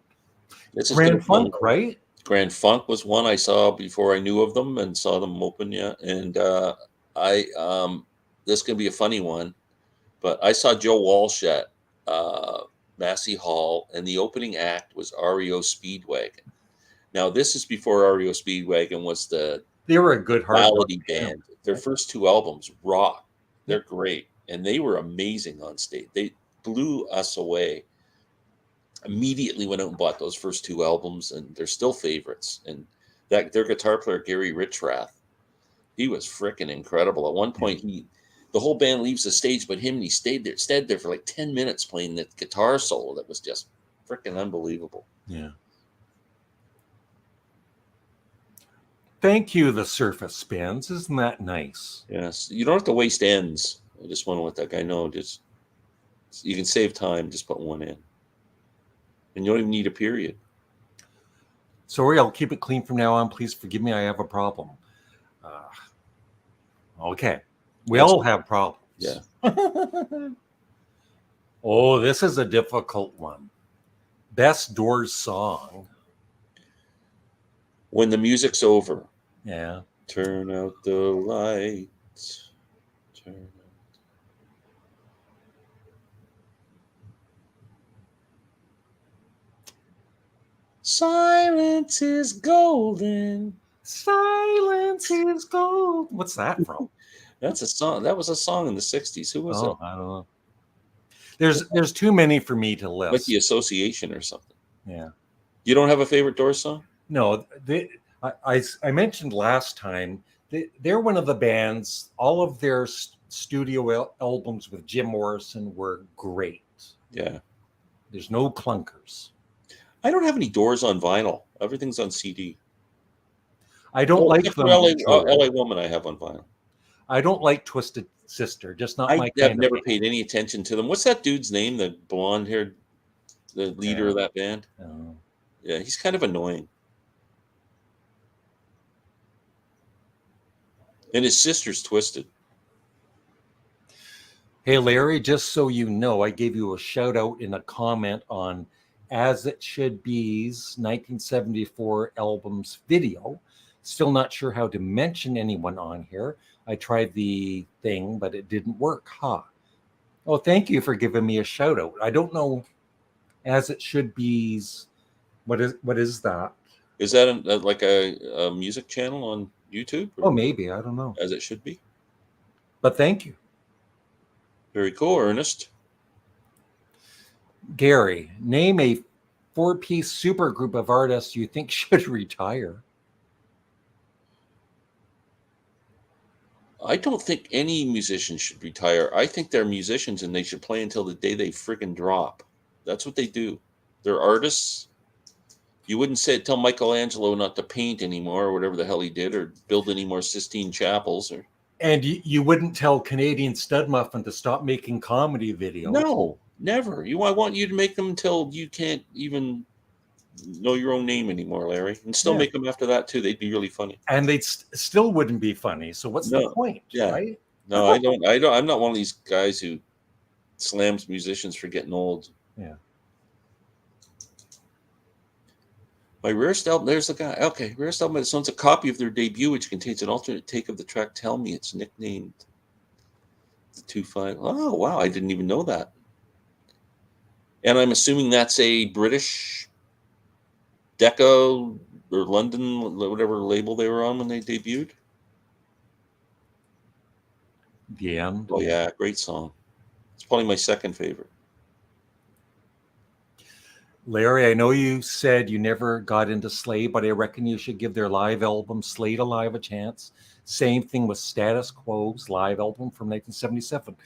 S1: Grand Funk, right?
S2: Grand Funk was one I saw before I knew of them and saw them open. Yeah. And this can be a funny one, but I saw Joe Walsh at Massey Hall, and the opening act was REO Speedwagon. Now, this is before REO Speedwagon was
S1: they were a good hard
S2: melody band. Their first two albums rock. They're great, and they were amazing on stage. They blew us away. Immediately went out and bought those first two albums, and they're still favorites. And that their guitar player Gary Richrath, he was freaking incredible. At one point, the whole band leaves the stage, but he stayed there for like 10 minutes playing the guitar solo that was just freaking unbelievable.
S1: Yeah. Thank you, the Surface Spins. Isn't that nice?
S2: Yes, you don't have to waste ends. I just want to let that guy know. Just you can save time. Just put one in. And you don't even need a period.
S1: Sorry, I'll keep it clean from now on. Please forgive me. I have a problem. Okay. We all have problems.
S2: Yeah.
S1: Oh, this is a difficult one. Best Doors song.
S2: When the music's over.
S1: Yeah.
S2: Turn out the lights. Silence is golden.
S1: Silence is gold. What's that from?
S2: That's a song. That was a song in the 60s. Who was it?
S1: I don't know. There's too many for me to list.
S2: Like the Association or something.
S1: Yeah.
S2: You don't have a favorite Doors song?
S1: No. I mentioned last time, they're one of the bands, all of their studio albums with Jim Morrison were great.
S2: Yeah.
S1: There's no clunkers.
S2: I don't have any Doors on vinyl. Everything's on CD.
S1: I don't like them.
S2: LA Woman I have on vinyl.
S1: I don't like Twisted Sister. Just not my kind.
S2: I've never paid any attention to them. What's that dude's name? The blonde-haired, the leader of that band?
S1: Oh.
S2: Yeah, he's kind of annoying. And his sister's twisted.
S1: Hey, Larry, just so you know, I gave you a shout out in a comment on As It Should Be's 1974 album's video. Still not sure how to mention anyone on here. I tried the thing, but it didn't work. Oh, thank you for giving me a shout out. I don't know As It Should Be's. What is that?
S2: Is that like a music channel on YouTube?
S1: Oh, maybe. I don't know.
S2: As It Should Be.
S1: But thank you.
S2: Very cool, Ernest.
S1: Gary, name a 4-piece supergroup of artists you think should retire.
S2: I don't think any musician should retire. I think they're musicians and they should play until the day they friggin' drop. That's what they do. They're artists. You wouldn't tell Michelangelo not to paint anymore or whatever the hell he did, or build any more Sistine Chapels.
S1: And you wouldn't tell Canadian Studmuffin to stop making comedy videos.
S2: No, never. I want you to make them until you can't even know your own name anymore, Larry. And still
S1: Yeah.
S2: make them after that too. They'd be really funny.
S1: And they still wouldn't be funny. So what's the
S2: No.
S1: point,
S2: Yeah.
S1: right?
S2: No, I don't. I'm not one of these guys who slams musicians for getting old.
S1: Yeah.
S2: My rarest album, there's the guy. Okay, rarest album that owns a copy of their debut, which contains an alternate take of the track "Tell Me." It's nicknamed the 2-5. Oh wow, I didn't even know that. And I'm assuming that's a British Decca or London, whatever label they were on when they debuted.
S1: The end.
S2: Oh yeah, great song. It's probably my second favorite.
S1: Larry, I know you said you never got into Slade, but I reckon you should give their live album Slade Alive a chance. Same thing with Status Quo's live album from 1977.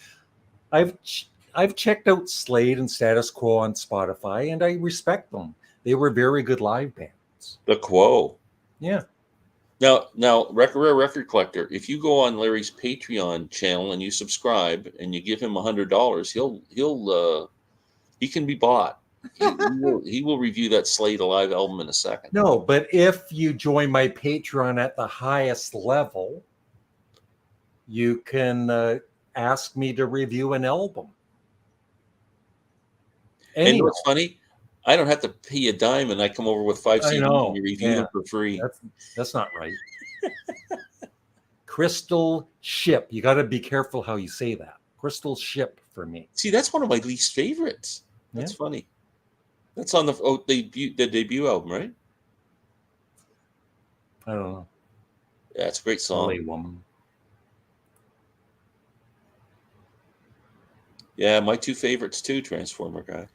S1: I've checked out Slade and Status Quo on Spotify, and I respect them. They were very good live bands.
S2: The Quo.
S1: Yeah.
S2: Now, Rare Record Collector. If you go on Larry's Patreon channel and you subscribe and you give him $100, he can be bought. He will review that Slade Alive album in a second.
S1: No, but if you join my Patreon at the highest level, you can ask me to review an album.
S2: Anyway. And you know what's funny? I don't have to pay a dime, and I come over with 5 CDs and you review them for free.
S1: That's not right. Crystal Ship. You got to be careful how you say that. Crystal Ship for me.
S2: See, that's one of my least favorites. That's funny. That's on the debut album, right?
S1: I don't know.
S2: Yeah, it's a great song.
S1: LA Woman.
S2: Yeah, my 2 favorites too, Transformer guy.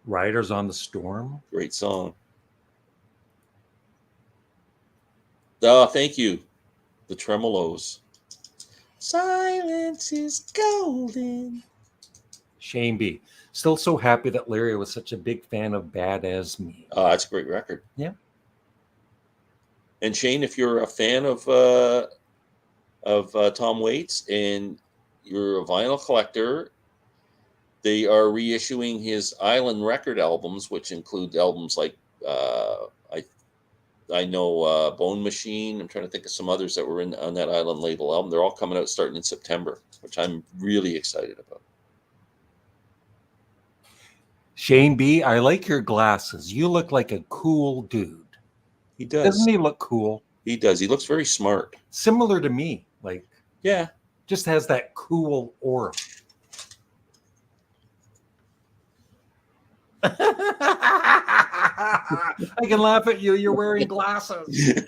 S1: Riders on the Storm.
S2: Great song. Oh, thank you. The Tremolos. Silence is golden.
S1: Shane B. Still so happy that Larry was such a big fan of Bad As Me.
S2: Oh, that's a great record.
S1: Yeah.
S2: And Shane, if you're a fan of Tom Waits and you're a vinyl collector, they are reissuing his Island record albums, which include albums like I know Bone Machine. I'm trying to think of some others that were on that Island label album. They're all coming out starting in September, which I'm really excited about.
S1: Shane B, I like your glasses. You look like a cool dude.
S2: He does.
S1: Doesn't he look cool?
S2: He does. He looks very smart.
S1: Similar to me. Like,
S2: yeah.
S1: Just has that cool aura. I can laugh at you. You're wearing glasses.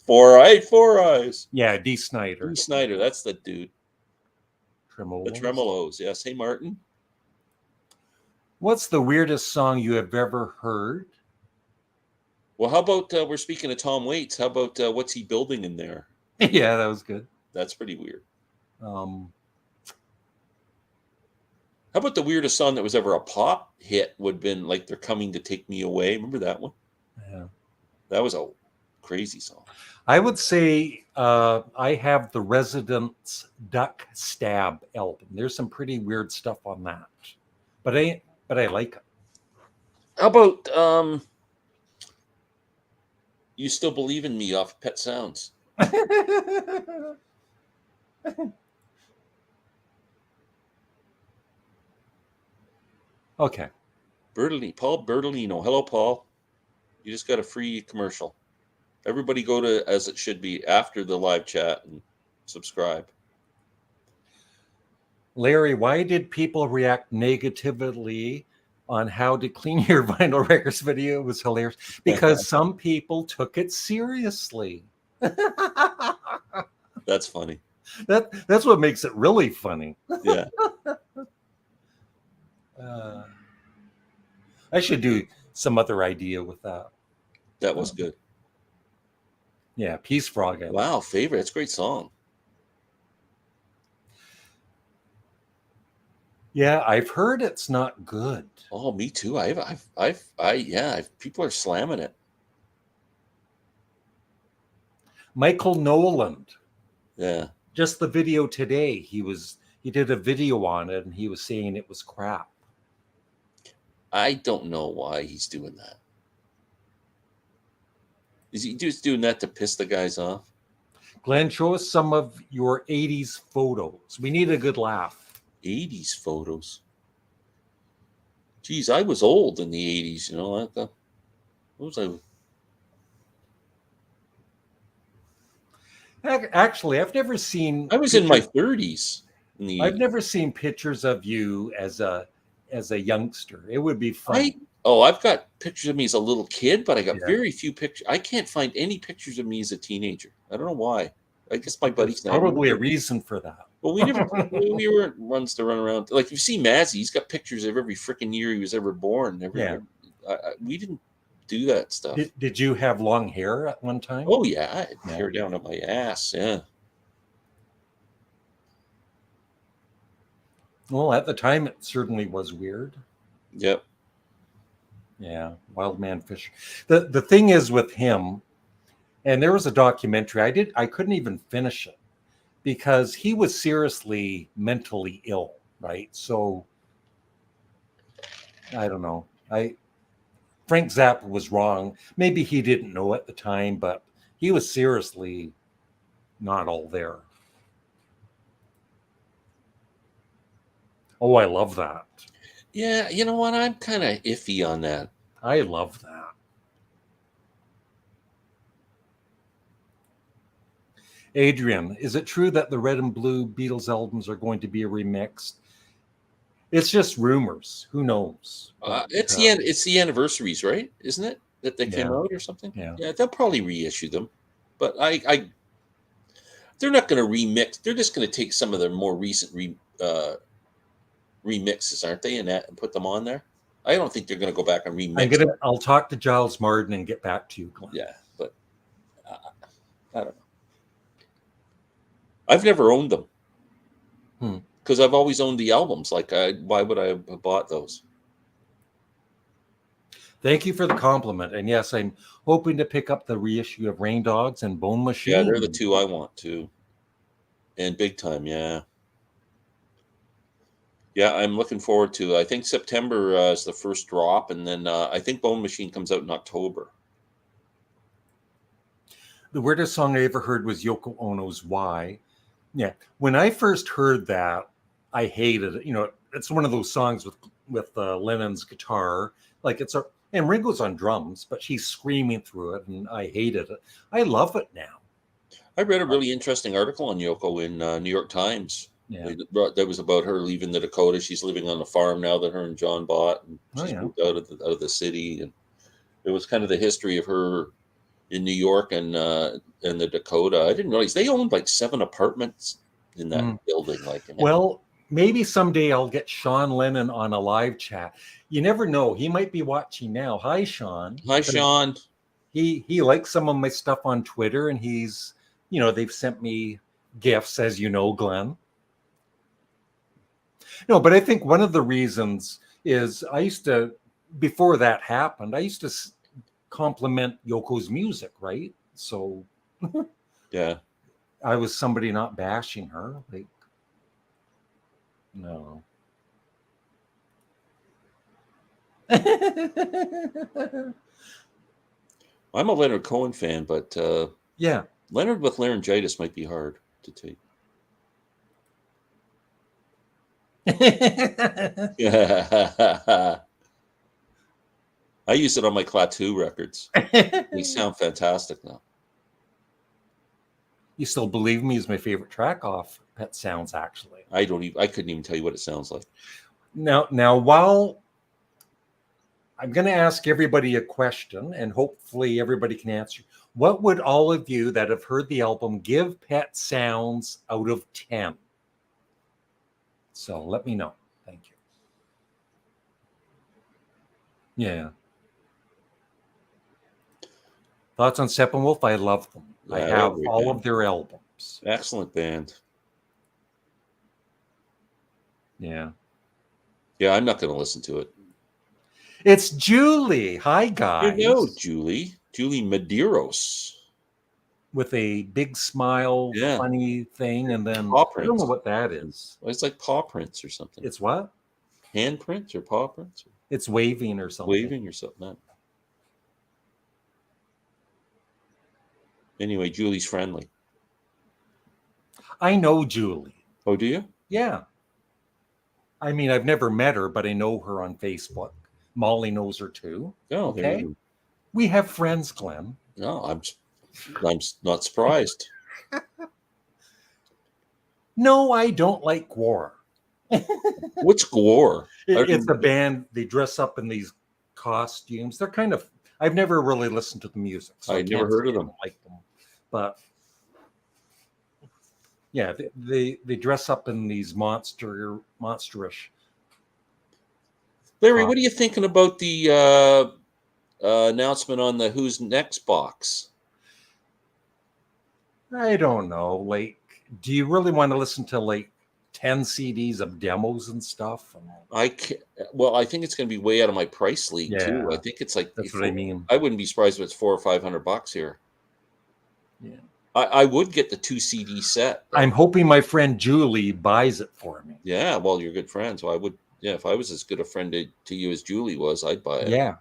S2: Four eyes.
S1: Yeah, D. Snyder.
S2: D. Snyder, that's the dude.
S1: Tremolos.
S2: The Tremolos, yes. Hey, Martin.
S1: What's the weirdest song you have ever heard?
S2: Well, how about we're speaking of Tom Waits? How about What's He Building in There?
S1: Yeah, that was good.
S2: That's pretty weird.
S1: How
S2: about the weirdest song that was ever a pop hit would have been like They're Coming to Take Me Away? Remember that one?
S1: Yeah.
S2: That was a crazy song.
S1: I would say I have the Residents Duck Stab album. There's some pretty weird stuff on that. But I like it.
S2: How about You Still Believe in Me off Pet Sounds?
S1: Okay.
S2: Paul Bertolino. Hello, Paul. You just got a free commercial. Everybody go to As It Should Be after the live chat and subscribe.
S1: Larry, why did people react negatively on how to clean your vinyl records video? It was hilarious because some people took it seriously.
S2: That's funny.
S1: That's what makes it really funny.
S2: Yeah.
S1: I should do some other idea with that.
S2: That was good.
S1: Yeah, Peace Frog.
S2: Wow, favorite. That's a great song.
S1: Yeah, I've heard it's not good.
S2: Oh, me too. People are slamming it.
S1: Michael Noland.
S2: Yeah.
S1: Just the video today, he did a video on it and he was saying it was crap.
S2: I don't know why he's doing that. Is he just doing that to piss the guys off?
S1: Glenn, show us some of your 80s photos. We need a good laugh.
S2: 80s photos. Geez, I was old in the 80s, you know. What was I?
S1: Actually, I've never seen
S2: I was in my 30s in the
S1: I've
S2: 80s.
S1: never seen pictures of you as a youngster. It would be funny.
S2: I've got pictures of me as a little kid, but I got
S1: Yeah.
S2: very few pictures. I can't find any pictures of me as a teenager. I don't know why. I guess my
S1: There's
S2: buddies and I
S1: probably a reason for that.
S2: Well, we weren't ones to run around. Like you see Mazzy, he's got pictures of every freaking year he was ever born. We didn't do that stuff.
S1: Did you have long hair at one time?
S2: Oh yeah, I had hair down at my ass. Yeah.
S1: Well, at the time, it certainly was weird.
S2: Yep.
S1: Yeah, Wild Man Fisher. The thing is with him, and there was a documentary I couldn't even finish it because he was seriously mentally ill, right? So I don't know. Frank Zappa was wrong. Maybe he didn't know at the time, but he was seriously not all there. Oh, I love that.
S2: Yeah, you know what? I'm kind of iffy on that.
S1: I love that. Adrian, is it true that the Red and Blue Beatles albums are going to be remixed? It's just rumors. Who knows?
S2: It's the anniversaries, right? Isn't it that they came out or something?
S1: Yeah,
S2: they'll probably reissue them, but they're not going to remix. They're just going to take some of their more recent remixes, aren't they, and put them on there. I don't think they're going to go back and remix.
S1: I'll talk to Giles Martin and get back to you, Glenn.
S2: Yeah, but I don't know. I've never owned them because I've always owned the albums. Like, why would I have bought those?
S1: Thank you for the compliment. And yes, I'm hoping to pick up the reissue of Rain Dogs and Bone Machine.
S2: Yeah, they're the two I want to. And Big Time, yeah. Yeah, I'm looking forward to. I think September is the first drop, and then I think Bone Machine comes out in October.
S1: The weirdest song I ever heard was Yoko Ono's "Why." Yeah, when I first heard that, I hated it. You know, it's one of those songs with Lennon's guitar, like and Ringo's on drums, but she's screaming through it, and I hated it. I love it now.
S2: I read a really interesting article on Yoko in New York Times.
S1: Yeah.
S2: That was about her leaving the Dakota. She's living on the farm now that her and John bought, and she's moved out of the city. And it was kind of the history of her in New York and the Dakota. I didn't realize they owned like 7 apartments in that building. Well,
S1: maybe someday I'll get Sean Lennon on a live chat. You never know; he might be watching now. Hi, Sean.
S2: Hi, Sean.
S1: He likes some of my stuff on Twitter, and he's they've sent me gifts, as you know, Glenn. No, but I think one of the reasons is before that happened, I used to compliment Yoko's music, right? So,
S2: yeah,
S1: I was somebody not bashing her. Like, no.
S2: I'm a Leonard Cohen fan, but
S1: yeah,
S2: Leonard with laryngitis might be hard to take. I use it on my Klaatu records. They sound fantastic now.
S1: You Still Believe Me is my favorite track off Pet Sounds, actually.
S2: I couldn't even tell you what it sounds like.
S1: Now, while I'm going to ask everybody a question, and hopefully everybody can answer, what would all of you that have heard the album give Pet Sounds out of 10? So let me know. Thank you. Yeah. Thoughts on Steppenwolf? I love them. I have all of their albums.
S2: Excellent band.
S1: Yeah.
S2: Yeah, I'm not going to listen to it.
S1: It's Julie. Hi, guys.
S2: You know Julie Medeiros.
S1: With a big smile, funny thing, and then
S2: paw
S1: I don't know what that is.
S2: It's like paw prints or something.
S1: It's what?
S2: Hand prints or paw prints?
S1: It's waving or something.
S2: Waving or something. Anyway, Julie's friendly.
S1: I know Julie.
S2: Oh, do you?
S1: Yeah. I mean, I've never met her, but I know her on Facebook. Molly knows her too.
S2: Oh, there
S1: Okay.
S2: you
S1: We have friends, Glen.
S2: go. No, I'm not surprised.
S1: No, I don't like war.
S2: What's Gore?
S1: It's a band. They dress up in these costumes. They're kind of. I've never really listened to the music, so I
S2: I'd never
S1: can't
S2: heard
S1: say
S2: of
S1: I
S2: them.
S1: don't like them. But yeah, they dress up in these monsterish.
S2: Larry, what are you thinking about the announcement on the Who's Next box?
S1: I don't know. Like, do you really want to listen to like 10 CDs of demos and stuff?
S2: I think it's going to be way out of my price league too.
S1: Yeah,
S2: I think it's like
S1: that's what I mean.
S2: I wouldn't be surprised if it's $400 or $500 here.
S1: Yeah,
S2: I would get the 2 CD set.
S1: I'm hoping my friend Julie buys it for me.
S2: Yeah, well, you're good friends, so I would. Yeah, if I was as good a friend to you as Julie was, I'd buy it.
S1: Yeah,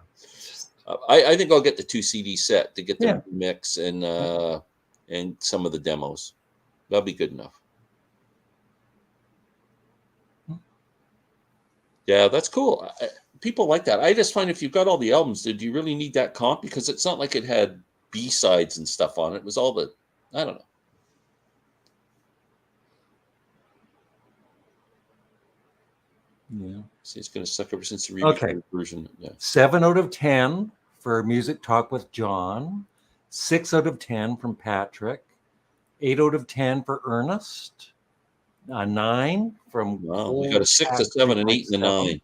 S2: I think I'll get the 2 CD set to get the
S1: Yeah.
S2: mix and some of the demos. That'll be good enough. Yeah, that's cool. People like that. I just find if you've got all the albums, did you really need that comp? Because it's not like it had B-sides and stuff on it. It was all the, I don't know.
S1: yeah.
S2: See, it's going to suck ever since the
S1: Okay.
S2: version. Yeah.
S1: 7 out of 10 for Music Talk with John. 6 out of 10 from Patrick. 8 out of 10 for Ernest. A 9 from
S2: Wow, we got a 6, a 7, an 8, and a 9.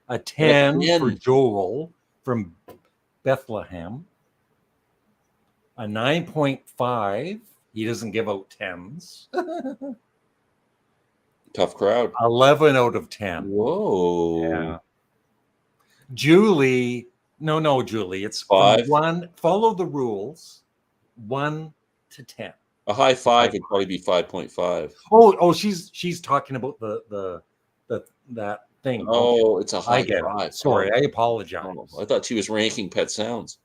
S1: A 10
S2: 10.
S1: for Joel from Bethlehem. A 9.5. He doesn't give out 10s.
S2: Tough crowd.
S1: 11 out of 10.
S2: Whoa.
S1: Yeah. Julie, no, Julie. It's
S2: 5.
S1: 1. Follow the rules. 1 to 10.
S2: A high 5 would probably be 5.5.
S1: Oh, she's talking about the that thing.
S2: Oh, it's a high
S1: I get
S2: 5.
S1: it. Sorry, I apologize.
S2: I thought she was ranking Pet Sounds.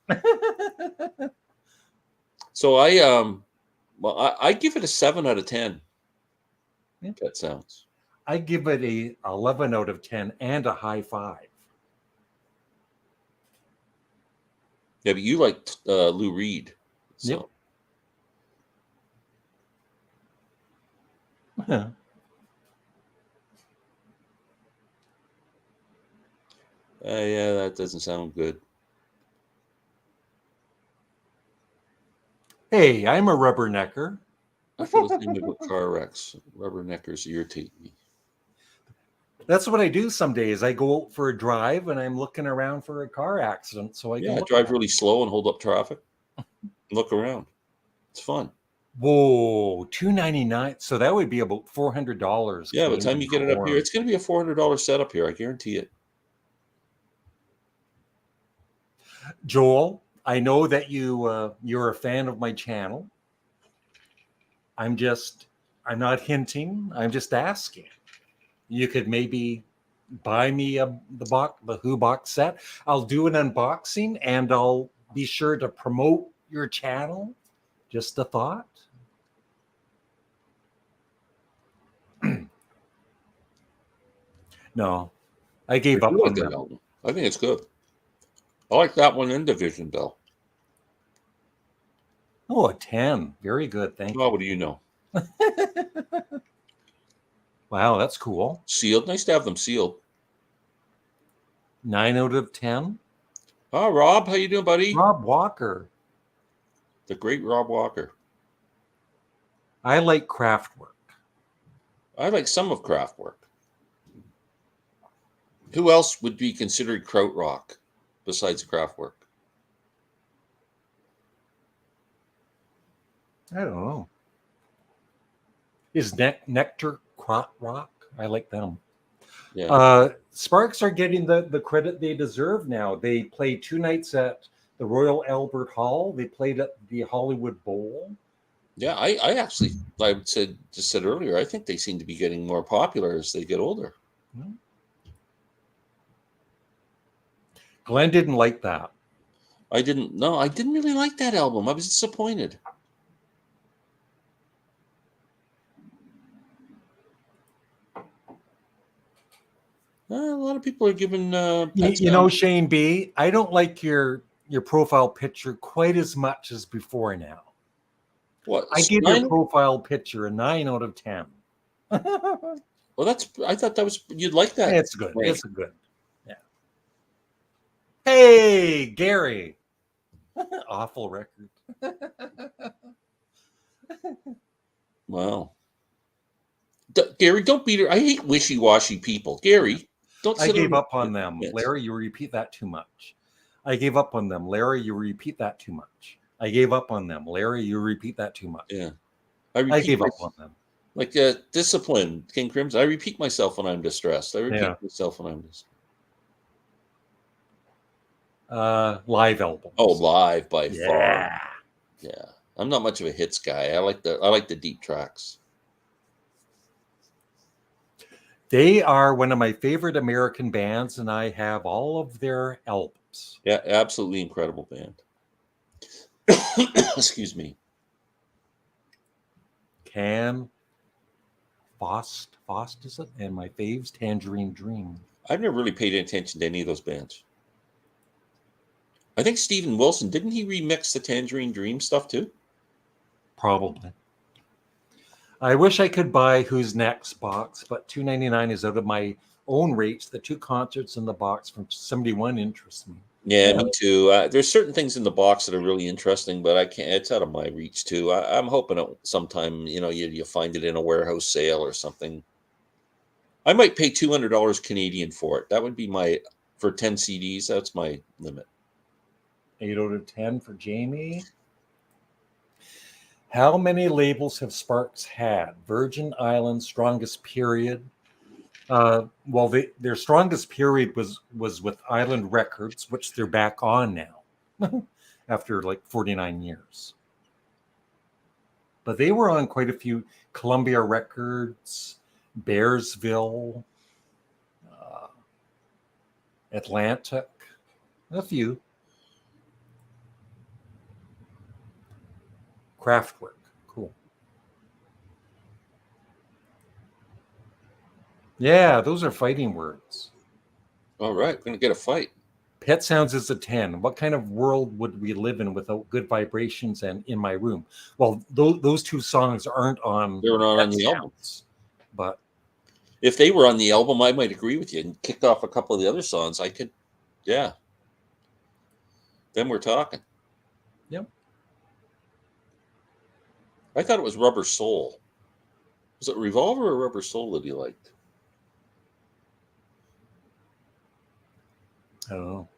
S2: So I give it a 7 out of 10.
S1: Yeah.
S2: Pet Sounds.
S1: I give it a 11 out of 10 and a high 5.
S2: Yeah, but you liked Lou Reed. So.
S1: Yep.
S2: Yeah, that doesn't sound good.
S1: Hey, I'm a rubbernecker.
S2: I feel the same about car wrecks. Rubberneckers irritate me.
S1: That's what I do some days. I go out for a drive and I'm looking around for a car accident. So I can
S2: drive really slow and hold up traffic. Look around. It's fun.
S1: Whoa, $299. So that would be about $400.
S2: Yeah, by the time you get it up here, it's going to be a $400 setup here. I guarantee it.
S1: Joel, I know that you're a fan of my channel. I'm not hinting. I'm just asking. You could maybe buy me the Who box set. I'll do an unboxing and I'll be sure to promote your channel. Just a thought. No, I gave up on that
S2: album. I think it's good. I like that one in Division Bell.
S1: Oh, a 10. Very good. Thank you.
S2: Well, what do you know?
S1: Wow, that's cool.
S2: Sealed. Nice to have them sealed.
S1: 9 out of 10.
S2: Oh, Rob, how you doing, buddy?
S1: Rob Walker.
S2: The great Rob Walker.
S1: I like Kraftwerk.
S2: I like some of Kraftwerk. Who else would be considered krautrock besides Kraftwerk?
S1: I don't know. Is Nectar krautrock? I like them.
S2: Yeah.
S1: Sparks are getting the credit they deserve now. They played 2 nights at the Royal Albert Hall. They played at the Hollywood Bowl.
S2: Yeah, I just said earlier, I think they seem to be getting more popular as they get older.
S1: Glen didn't like that.
S2: I didn't really like that album. I was disappointed. A lot of people are giving
S1: You know, Shane B, I don't like your profile picture quite as much as before now.
S2: What?
S1: I give your profile picture a 9 out of 10.
S2: Well, I thought that was, you'd like that.
S1: It's good. Right. It's good. Yeah. Hey, Gary. Awful record.
S2: Wow. Gary, don't beat her. I hate wishy-washy people. Gary, don't sit
S1: I gave up on them. Larry, you repeat that too much. I gave up on them. Larry, you repeat that too much. I gave up on them. Larry, you repeat that too much.
S2: Yeah.
S1: I gave up on them.
S2: Like discipline, King Crimson. I repeat myself when I'm distressed. I repeat myself when I'm distressed.
S1: Live albums.
S2: Oh, live by far. Yeah. I'm not much of a hits guy. I like the deep tracks.
S1: They are one of my favorite American bands, and I have all of their albums.
S2: Yeah, absolutely incredible band. Excuse me.
S1: Fost is it? And my faves, Tangerine Dream.
S2: I've never really paid attention to any of those bands. I think Steven Wilson, didn't he remix the Tangerine Dream stuff too?
S1: Probably. I wish I could buy Who's Next box, but $2.99 is out of my own reach. The 2 concerts in the box from 71 interest me.
S2: Yeah, me too. There's certain things in the box that are really interesting, but I can't. It's out of my reach too. I'm hoping sometime, you find it in a warehouse sale or something. I might pay $200 Canadian for it. That would be for 10 CDs. That's my limit.
S1: 8 out of 10 for Jamie. How many labels have Sparks had? Virgin Islands, strongest period. Well, their strongest period was with Island Records, which they're back on now after like 49 years. But they were on quite a few. Columbia Records, Bearsville, Atlantic, a few. Kraftwerk, cool. Yeah, those are fighting words.
S2: All right, we're going to get a fight.
S1: Pet Sounds is a 10. What kind of world would we live in without Good Vibrations and In My Room? Well, those 2 songs aren't on.
S2: They're not on the album.
S1: But
S2: if they were on the album, I might agree with you and kick off a couple of the other songs. I could, yeah. Then we're talking.
S1: Yep.
S2: I thought it was Rubber Soul. Was it Revolver or Rubber Soul that he liked?
S1: I don't know.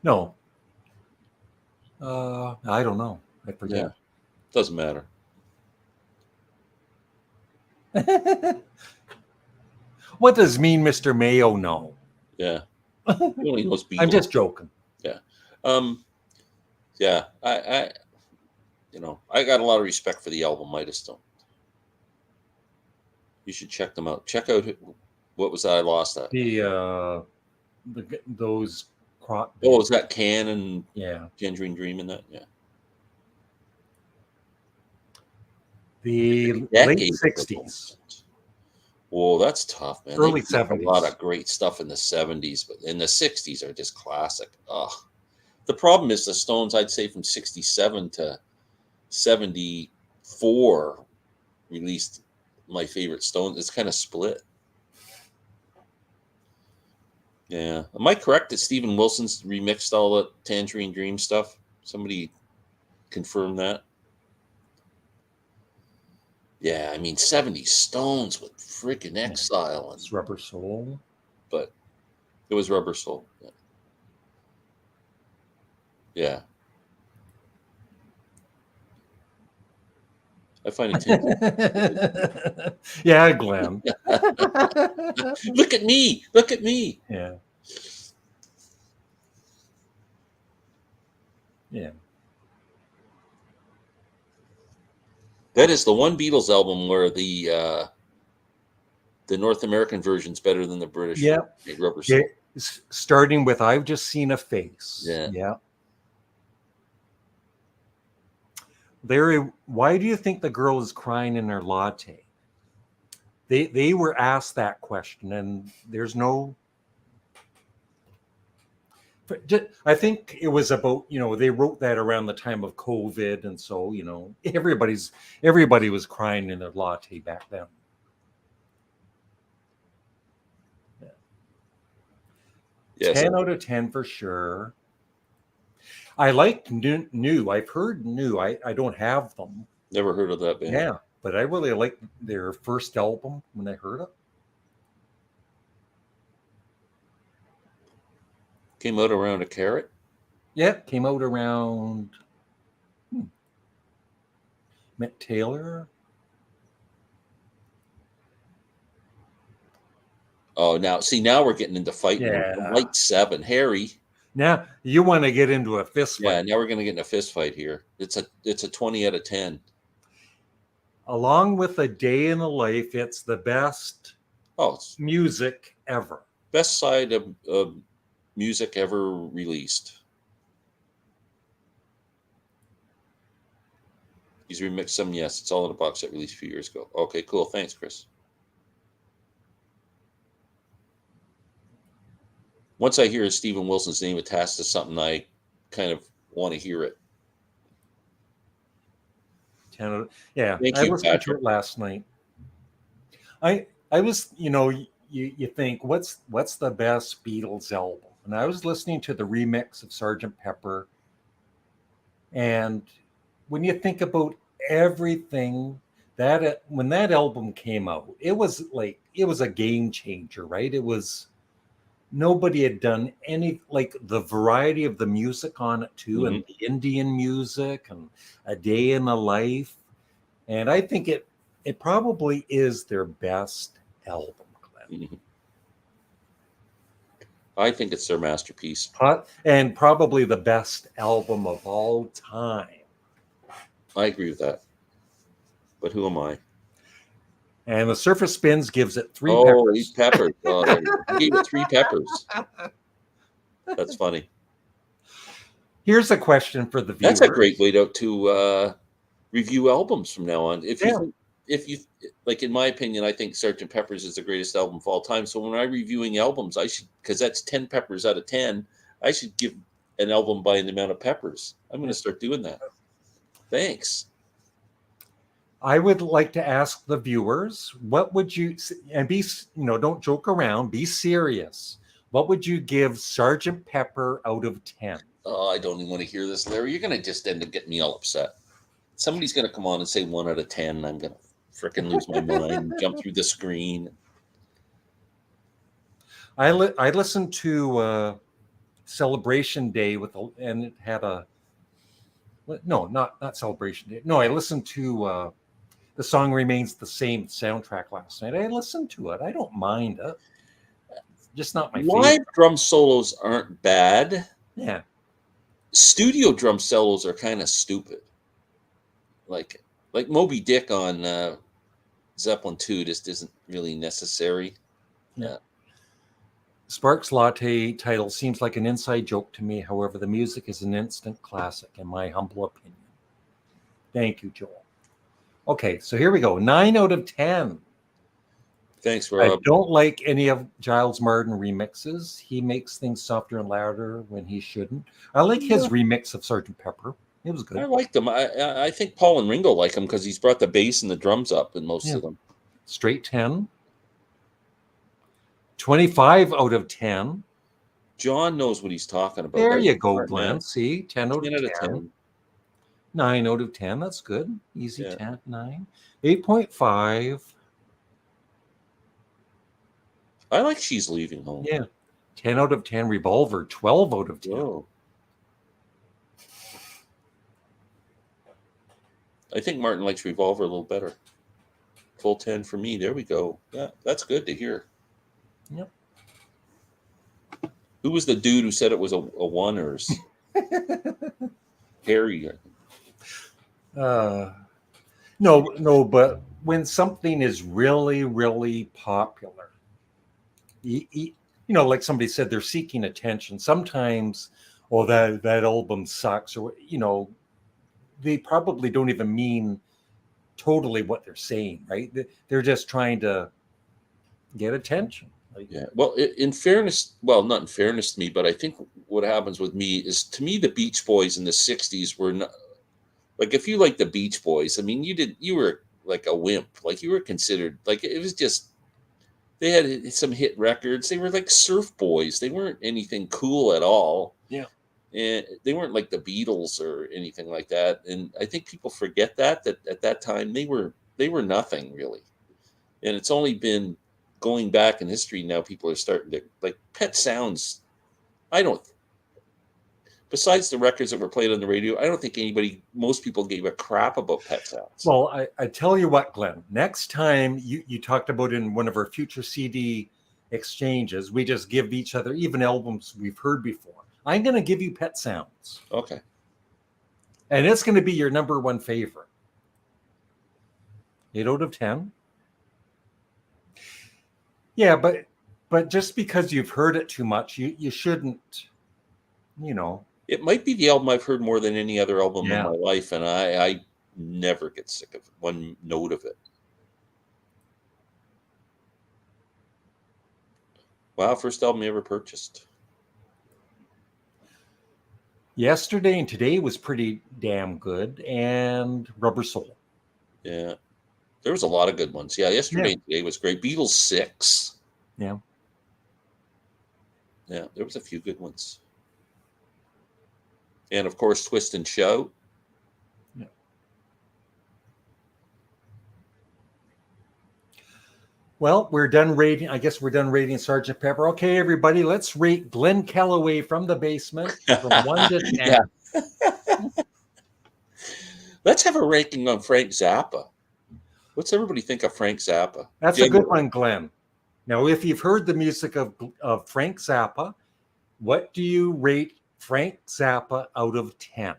S1: No. I don't know. I forget.
S2: Yeah. Doesn't matter.
S1: What does Mean Mr. Mayo know?
S2: Yeah. He only knows Beatles.
S1: I'm just joking.
S2: Yeah. Yeah. I got a lot of respect for the album. I just don't. You should check them out. Check out what was I lost at?
S1: Those crop.
S2: Oh, is that Can and Tangerine Dream in that? Yeah.
S1: The late 60s.
S2: Well, that's tough, man.
S1: Early 70s.
S2: A lot of great stuff in the 70s, but in the 60s are just classic. Oh, the problem is the Stones, I'd say from 67 to 74 released my favorite Stones. It's kind of split. Yeah. Am I correct that Steven Wilson's remixed all the Tangerine Dream stuff? Somebody confirm that? Yeah, I mean, 70s Stones with freaking Exile. And
S1: it's Rubber Soul.
S2: But it was Rubber Soul. Yeah. Yeah. I find it
S1: yeah, Glen.
S2: Look at me. Look at me.
S1: Yeah. Yeah.
S2: That is the one Beatles album where the North American version's better than the British.
S1: Yeah.
S2: Rubber Soul.
S1: Starting with I've Just Seen a Face.
S2: Yeah.
S1: Yeah. Larry, why do you think the girl is crying in her latte? They were asked that question, and there's no. I think it was about, they wrote that around the time of COVID, and so everybody was crying in their latte back then. Yeah. Yes. 10 out of 10 for sure. I like New. I've heard New. I don't have them.
S2: Never heard of that band.
S1: Yeah, but I really liked their first album when I heard it.
S2: Came out around a carrot?
S1: Yeah, came out around Mick Taylor.
S2: Oh, now we're getting into fighting.
S1: Yeah.
S2: White 7, Harry.
S1: Now you want to get into a fist fight.
S2: Yeah, now we're going to get in a fist fight here. It's a 20 out of 10.
S1: Along with A Day in the Life, it's the best music ever.
S2: Best side of music ever released. He's remixed some, yes. It's all in a box set released a few years ago. Okay, cool. Thanks, Chris. Once I hear Stephen Wilson's name attached to something, I kind of want to hear it.
S1: Yeah,
S2: Thank
S1: I
S2: you,
S1: listened
S2: Patrick.
S1: to it last night. I was, you think what's the best Beatles album? And I was listening to the remix of Sgt. Pepper. And when you think about everything when that album came out, it was a game changer, right? It was, nobody had done any, like the variety of the music on it too,
S2: Mm-hmm.
S1: and the Indian music and A Day in the Life. And I think it probably is their best album, Glenn.
S2: Mm-hmm. I think it's their masterpiece.
S1: And probably the best album of all time.
S2: I agree with that. But who am I?
S1: And the Surface Spins gives it 3
S2: peppers.
S1: 8
S2: peppers. He gave it 3 peppers. That's funny.
S1: Here's a question for the viewers.
S2: That's a great way to review albums from now on. If you like, in my opinion, I think Sgt. Pepper's is the greatest album of all time. So when I'm reviewing albums, I should, because that's 10 peppers out of 10, I should give an album by the amount of peppers. I'm going to start doing that. Thanks.
S1: I would like to ask the viewers, what would you, and be, don't joke around, be serious. What would you give Sgt. Pepper out of 10?
S2: Oh, I don't even want to hear this, Larry. You're going to just end up getting me all upset. Somebody's going to come on and say 1 out of 10. And I'm going to freaking lose my mind, jump through the screen.
S1: I listened to Celebration Day and it had no, not Celebration Day. No, I listened to The Song Remains the Same soundtrack last night. I listened to it. I don't mind it. Just not my favorite.
S2: Live drum solos aren't bad.
S1: Yeah.
S2: Studio drum solos are kind of stupid. Like Moby Dick on Zeppelin 2 just isn't really necessary.
S1: Yeah. Sparks Latte title seems like an inside joke to me. However, the music is an instant classic, in my humble opinion. Thank you, Joel. Okay, so here we go. 9 out of 10.
S2: Thanks, Rob.
S1: I don't like any of Giles Martin remixes. He makes things softer and louder when he shouldn't. I like his remix of Sgt. Pepper. It was good.
S2: I like them. I think Paul and Ringo like him because he's brought the bass and the drums up in most of them.
S1: Straight 10. 25 out of 10.
S2: John knows what he's talking about.
S1: There you go, Glenn. See, 10 out of 10.
S2: 10.
S1: 9 out of 10. That's good. Easy 10, 9. 8.5.
S2: I like She's Leaving Home.
S1: Yeah. 10 out of 10. Revolver. 12 out of 10.
S2: Whoa. I think Martin likes Revolver a little better. Full 10 for me. There we go. Yeah, that's good to hear.
S1: Yep.
S2: Who was the dude who said it was a one-ers? Harry.
S1: No, but when something is really, really popular, like somebody said, they're seeking attention. Sometimes, oh, that album sucks, or they probably don't even mean totally what they're saying, right? They're just trying to get attention.
S2: Yeah. Well, in fairness, well, not in fairness to me, but I think what happens with me is, to me, the Beach Boys in the '60s were not like, if you like the Beach Boys, I mean, you were like a wimp. Like, you were considered, like, it was just, they had some hit records. They were like surf boys. They weren't anything cool at all.
S1: Yeah.
S2: And they weren't like the Beatles or anything like that. And I think people forget that at that time they were nothing really. And it's only been going back in history now, people are starting to like Pet Sounds. I don't, besides the records that were played on the radio, I don't think most people gave a crap about Pet Sounds.
S1: Well, I tell you what, Glenn, next time you talked about in one of our future CD exchanges, we just give each other even albums we've heard before. I'm going to give you Pet Sounds.
S2: Okay.
S1: And it's going to be your number one favorite. 8 out of 10. Yeah, but just because you've heard it too much, you shouldn't,
S2: It might be the album I've heard more than any other album in
S1: Yeah.
S2: my life, and I never get sick of one note of it. Wow, first album you ever purchased.
S1: Yesterday and Today was pretty damn good, and Rubber Soul.
S2: Yeah. There was a lot of good ones. Yeah, Yesterday and Today was great. Beatles 6.
S1: Yeah.
S2: Yeah, there was a few good ones. And of course, Twist and Shout.
S1: Yeah. Well, we're done rating. I guess we're done rating Sgt. Pepper. Okay, everybody, let's rate Glen Kellaway from the Basement from 1 to 10.
S2: Yeah. Let's have a ranking on Frank Zappa. What's everybody think of Frank Zappa?
S1: That's a good one, Glenn. Now, if you've heard the music of Frank Zappa, what do you rate Frank Zappa out of 10?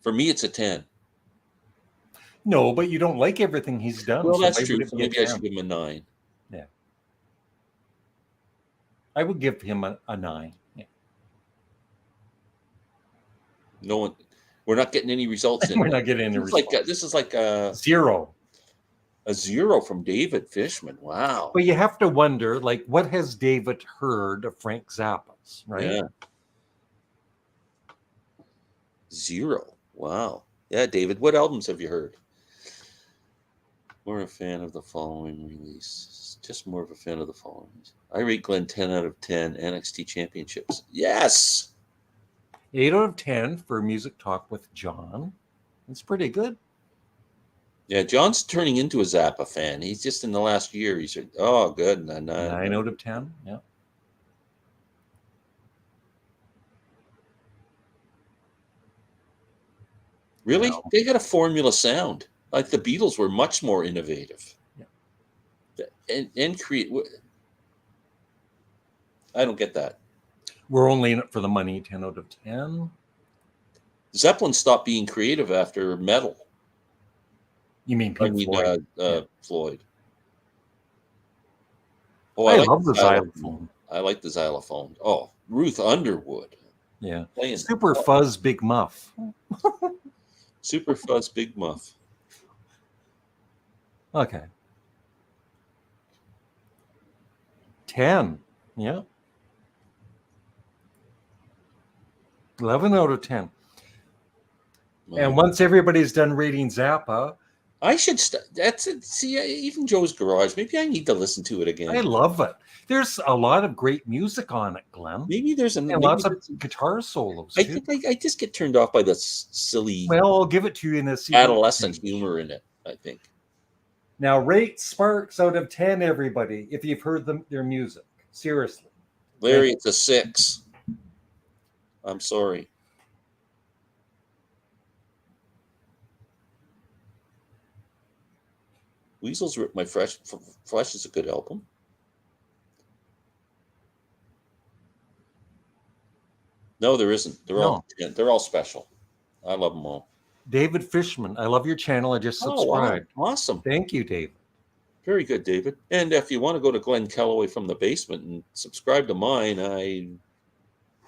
S2: For me, it's a 10.
S1: No, but you don't like everything he's done.
S2: Well,
S1: so
S2: that's
S1: why
S2: true.
S1: would it
S2: So
S1: be a
S2: maybe I
S1: 10?
S2: should give him a 9.
S1: Yeah. I would give him a 9. Yeah.
S2: No one, we're not getting any results in.
S1: We're not getting any results.
S2: This is like a
S1: 0.
S2: A 0 from David Fishman. Wow.
S1: But you have to wonder, like, what has David heard of Frank Zappa's, right?
S2: Yeah. 0. Wow. Yeah, David, what albums have you heard? More a fan of the following release. Just more of a fan of the following. I rate Glen 10 out of 10 NXT championships. Yes.
S1: 8 out of 10 for Music Talk with John. It's pretty good.
S2: Yeah, John's turning into a Zappa fan. He's just in the last year. He's oh, good.
S1: 9 out of 10. Yeah.
S2: Really?
S1: Wow.
S2: They had a formula sound. Like the Beatles were much more innovative. Yeah. And create. I don't get that.
S1: We're only in it for the money. 10 out of 10.
S2: Zeppelin stopped being creative after metal.
S1: You mean Pink Floyd?
S2: Floyd. Oh,
S1: I love the xylophone.
S2: I like the xylophone. Oh, Ruth Underwood.
S1: Yeah.
S2: Playing
S1: Super Fuzz Big Muff.
S2: Super Fuzz Big Muff.
S1: Okay. 10. Yeah. 11 out of 10. And once everybody's done rating Zappa,
S2: I should that's it. See, even Joe's Garage. Maybe I need to listen to it again.
S1: I love it. There's a lot of great music on it, Glenn.
S2: Maybe there's
S1: lots of guitar solos.
S2: I think I just get turned off by the silly.
S1: Well, I'll give it to you in a
S2: adolescent humor in it. I think.
S1: Now rate Sparks out of 10, everybody. If you've heard their music, seriously.
S2: Larry, it's a 6. I'm sorry. Weasels Rip My Flesh is a good album. No, there isn't. They're all special. I love them all.
S1: David Fishman, I love your channel. I just subscribed.
S2: Wow. Awesome.
S1: Thank you, David.
S2: Very good, David. And if you want to go to Glen Kellaway from the basement and subscribe to mine, I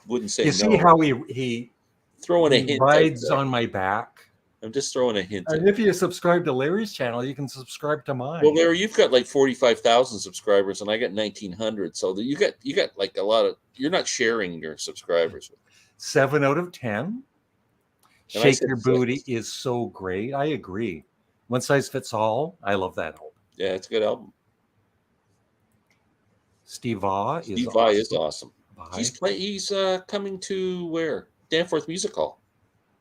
S2: wouldn't say
S1: You see
S2: no.
S1: how he
S2: Throwing a
S1: he
S2: hint out
S1: rides
S2: there.
S1: on my back?
S2: I'm just throwing a hint.
S1: And if you subscribe to Larry's channel, you can subscribe to mine.
S2: Well, Larry, you've got like 45,000 subscribers, and I got 1,900. So you got like a lot of. You're not sharing your subscribers.
S1: 7 out of 10.
S2: And I
S1: Shake
S2: said
S1: Your
S2: 6.
S1: Booty is so great. I agree. One Size Fits All. I love that album.
S2: Yeah, it's a good album.
S1: Steve Vai
S2: Steve
S1: is
S2: Vai
S1: awesome.
S2: is awesome.
S1: Vai.
S2: He's coming to where? Danforth Music Hall.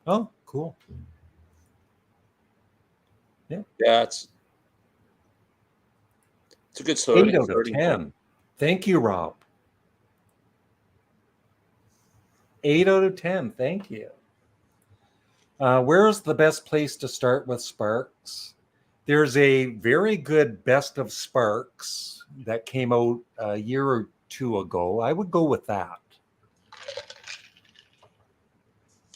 S1: Oh, cool.
S2: Yeah, it's a good story.
S1: 8 out of 10. Thank you, Rob. 8 out of 10. Thank you. Where's the best place to start with Sparks? There's a very good Best of Sparks that came out a year or two ago. I would go with that.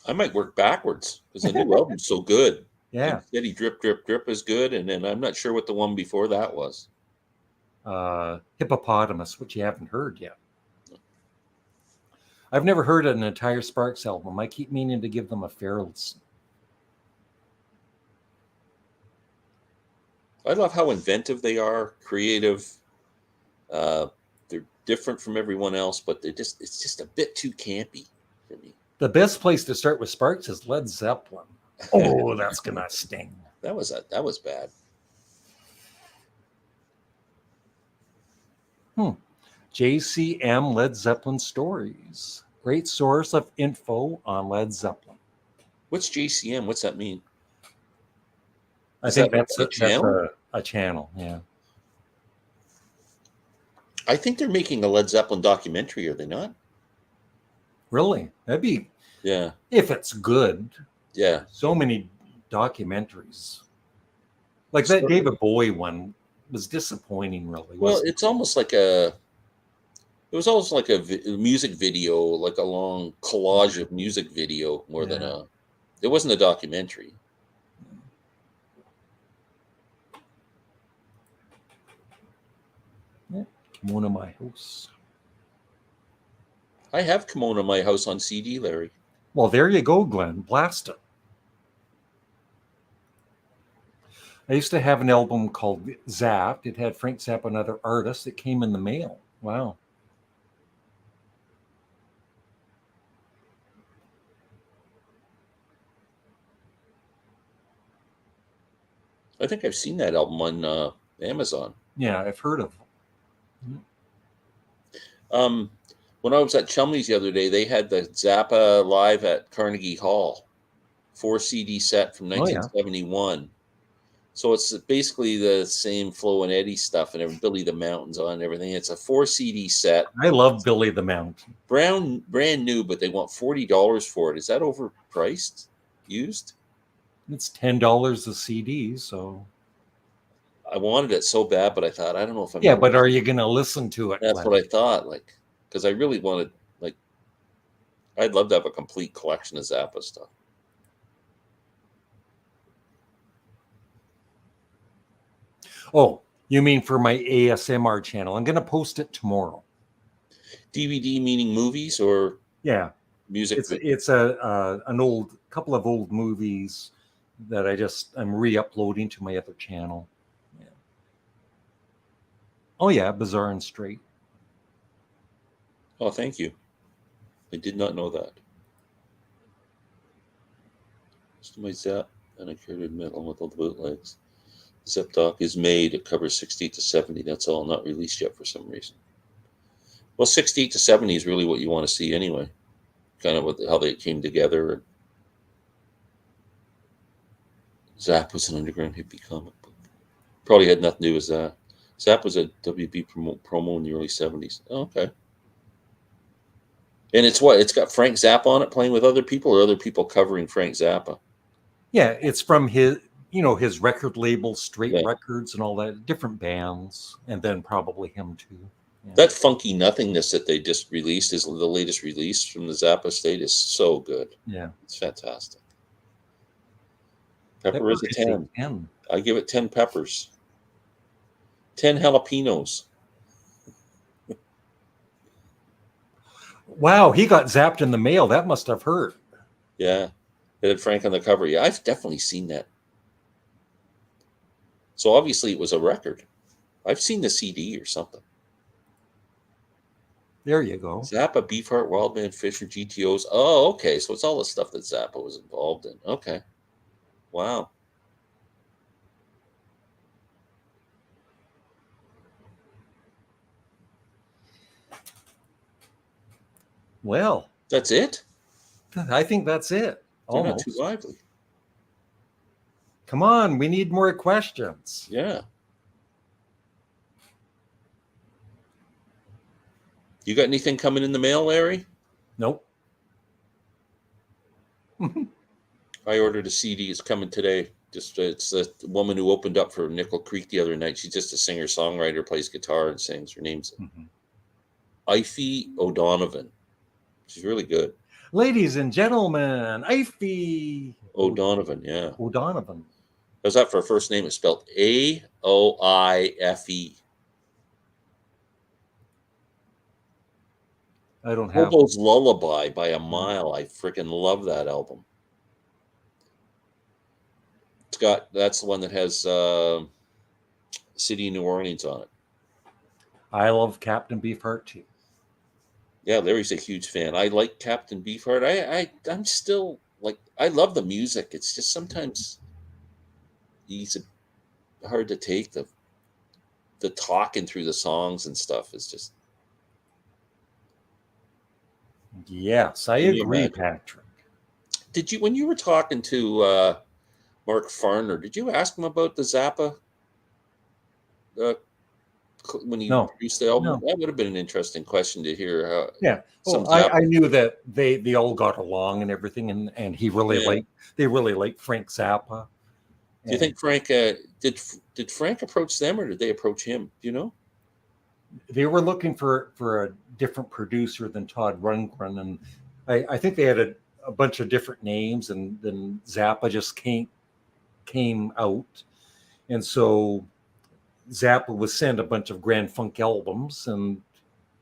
S2: I might work backwards because the new album's so good.
S1: Yeah.
S2: Steady Drip, Drip, Drip is good. And then I'm not sure what the one before that was.
S1: Hippopotamus, which you haven't heard yet. I've never heard an entire Sparks album. I keep meaning to give them a fair listen.
S2: I love how inventive they are, creative. They're different from everyone else, but it's just a bit too campy for me.
S1: The best place to start with Sparks is Led Zeppelin. Oh, that's gonna sting.
S2: That was bad.
S1: JCM Led Zeppelin Stories. Great source of info on Led Zeppelin.
S2: What's JCM? What's that mean?
S1: I think that's a channel. Yeah.
S2: I think they're making a Led Zeppelin documentary, are they not?
S1: Really? That'd be,
S2: yeah.
S1: If it's good.
S2: Yeah.
S1: So many documentaries. Like that David Bowie one was disappointing, really.
S2: Well, it's almost like it was almost like a music video, like a long collage of music video more than it wasn't a documentary.
S1: Yeah. Kimono My House.
S2: I have Kimono My House on CD, Larry.
S1: Well, there you go, Glenn. Blast it. I used to have an album called Zapped. It had Frank Zappa and other artists. It came in the mail. Wow.
S2: I think I've seen that album on Amazon.
S1: Yeah, I've heard of
S2: them. When I was at Chumley's the other day, they had the Zappa live at Carnegie Hall, 4 CD set from 1971. Yeah. So it's basically the same Flo and Eddie stuff and Billy the Mountain's on and everything. It's a 4 CD set.
S1: I love Billy the Mountain.
S2: Brand new, but they want $40 for it. Is that overpriced? Used?
S1: It's $10 a CD, so
S2: I wanted it so bad, but I thought I don't know if I'm.
S1: Yeah, but are you going to listen to it?
S2: That's Glenn? What I thought, like, because I really wanted, like, I'd love to have a complete collection of Zappa stuff.
S1: Oh, you mean for my ASMR channel? I'm going to post it tomorrow.
S2: DVD meaning movies or music?
S1: It's an old couple of old movies that I'm re-uploading to my other channel. Yeah. Oh yeah, Bizarre and Straight.
S2: Oh, thank you. I did not know that. Just my Zap and I care to admit along with all the bootlegs. Zep Doc is made. It covers 68 to 70. That's all not released yet for some reason. Well, 68 to 70 is really what you want to see anyway. Kind of how they came together. Zap was an underground hippie comic book. Probably had nothing to do with that. Zap was a WB promo in the early 70s. Oh, okay. And it's what? It's got Frank Zappa on it playing with other people or other people covering Frank Zappa?
S1: Yeah, it's from his record label, Straight Records and all that, different bands, and then probably him too. Yeah.
S2: That Funky Nothingness that they just released is the latest release from the Zappa estate is so good.
S1: Yeah.
S2: It's fantastic. Pepper is a 10. I give it 10 peppers. 10 jalapenos.
S1: Wow, he got zapped in the mail. That must have hurt.
S2: Yeah. It had Frank on the cover. Yeah, I've definitely seen that. So obviously it was a record. I've seen the CD or something.
S1: There you go.
S2: Zappa, Beefheart, Wildman, Fisher, GTOs. Oh, okay. So it's all the stuff that Zappa was involved in. Okay. Wow.
S1: Well,
S2: That's it?
S1: I think that's it.
S2: They're not too
S1: Almost.
S2: lively.
S1: Come on, we need more questions.
S2: Yeah. You got anything coming in the mail, Larry?
S1: Nope.
S2: I ordered a CD. It's coming today. Just it's the woman who opened up for Nickel Creek the other night. She's just a singer-songwriter, plays guitar and sings. Her name's Ify O'Donovan. She's really good.
S1: Ladies and gentlemen, Ify
S2: O'Donovan, yeah.
S1: O'Donovan.
S2: How's that for a first name? It's spelled Aoife.
S1: I don't have.
S2: Hobo's Lullaby by a mile. I freaking love that album. That's the one that has City of New Orleans on it.
S1: I love Captain Beefheart too.
S2: Yeah, Larry's a huge fan. I like Captain Beefheart. I'm still like, I love the music. It's just sometimes hard to take. The talking through the songs and stuff is just.
S1: Yes, I agree, Patrick.
S2: Did you, when you were talking to Mark Farner, did you ask him about the Zappa when he produced the album?
S1: No.
S2: That would have been an interesting question to hear. How,
S1: yeah, well, I knew that they all got along and everything, and he really they really liked Frank Zappa.
S2: Do you think Frank did Frank approach them, or did they approach him? Do you know?
S1: They were looking for a different producer than Todd Rundgren, and I think they had a bunch of different names, and then Zappa just came out, and so Zappa was sent a bunch of Grand Funk albums, and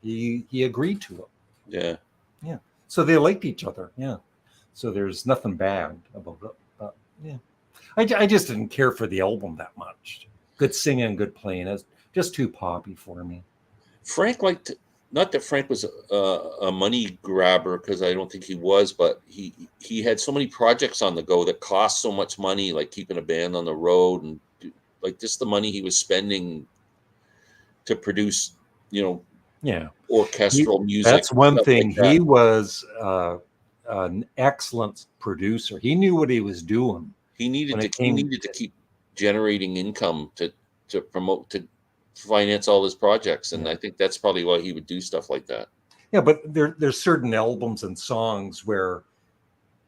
S1: he agreed to it. Yeah. So they liked each other. Yeah. So there's nothing bad about it. But yeah, I just didn't care for the album that much. Good singing, good playing. It's just too poppy for me.
S2: Frank liked, not that Frank was a money grabber, because I don't think he was, but he had so many projects on the go that cost so much money, like keeping a band on the road, and like just the money he was spending to produce, orchestral music.
S1: That's one thing.
S2: Like that.
S1: He was an excellent producer. He knew what he was doing.
S2: He needed to keep generating income to promote, to finance all his projects, and I think that's probably why he would do stuff like that.
S1: Yeah, but there's certain albums and songs where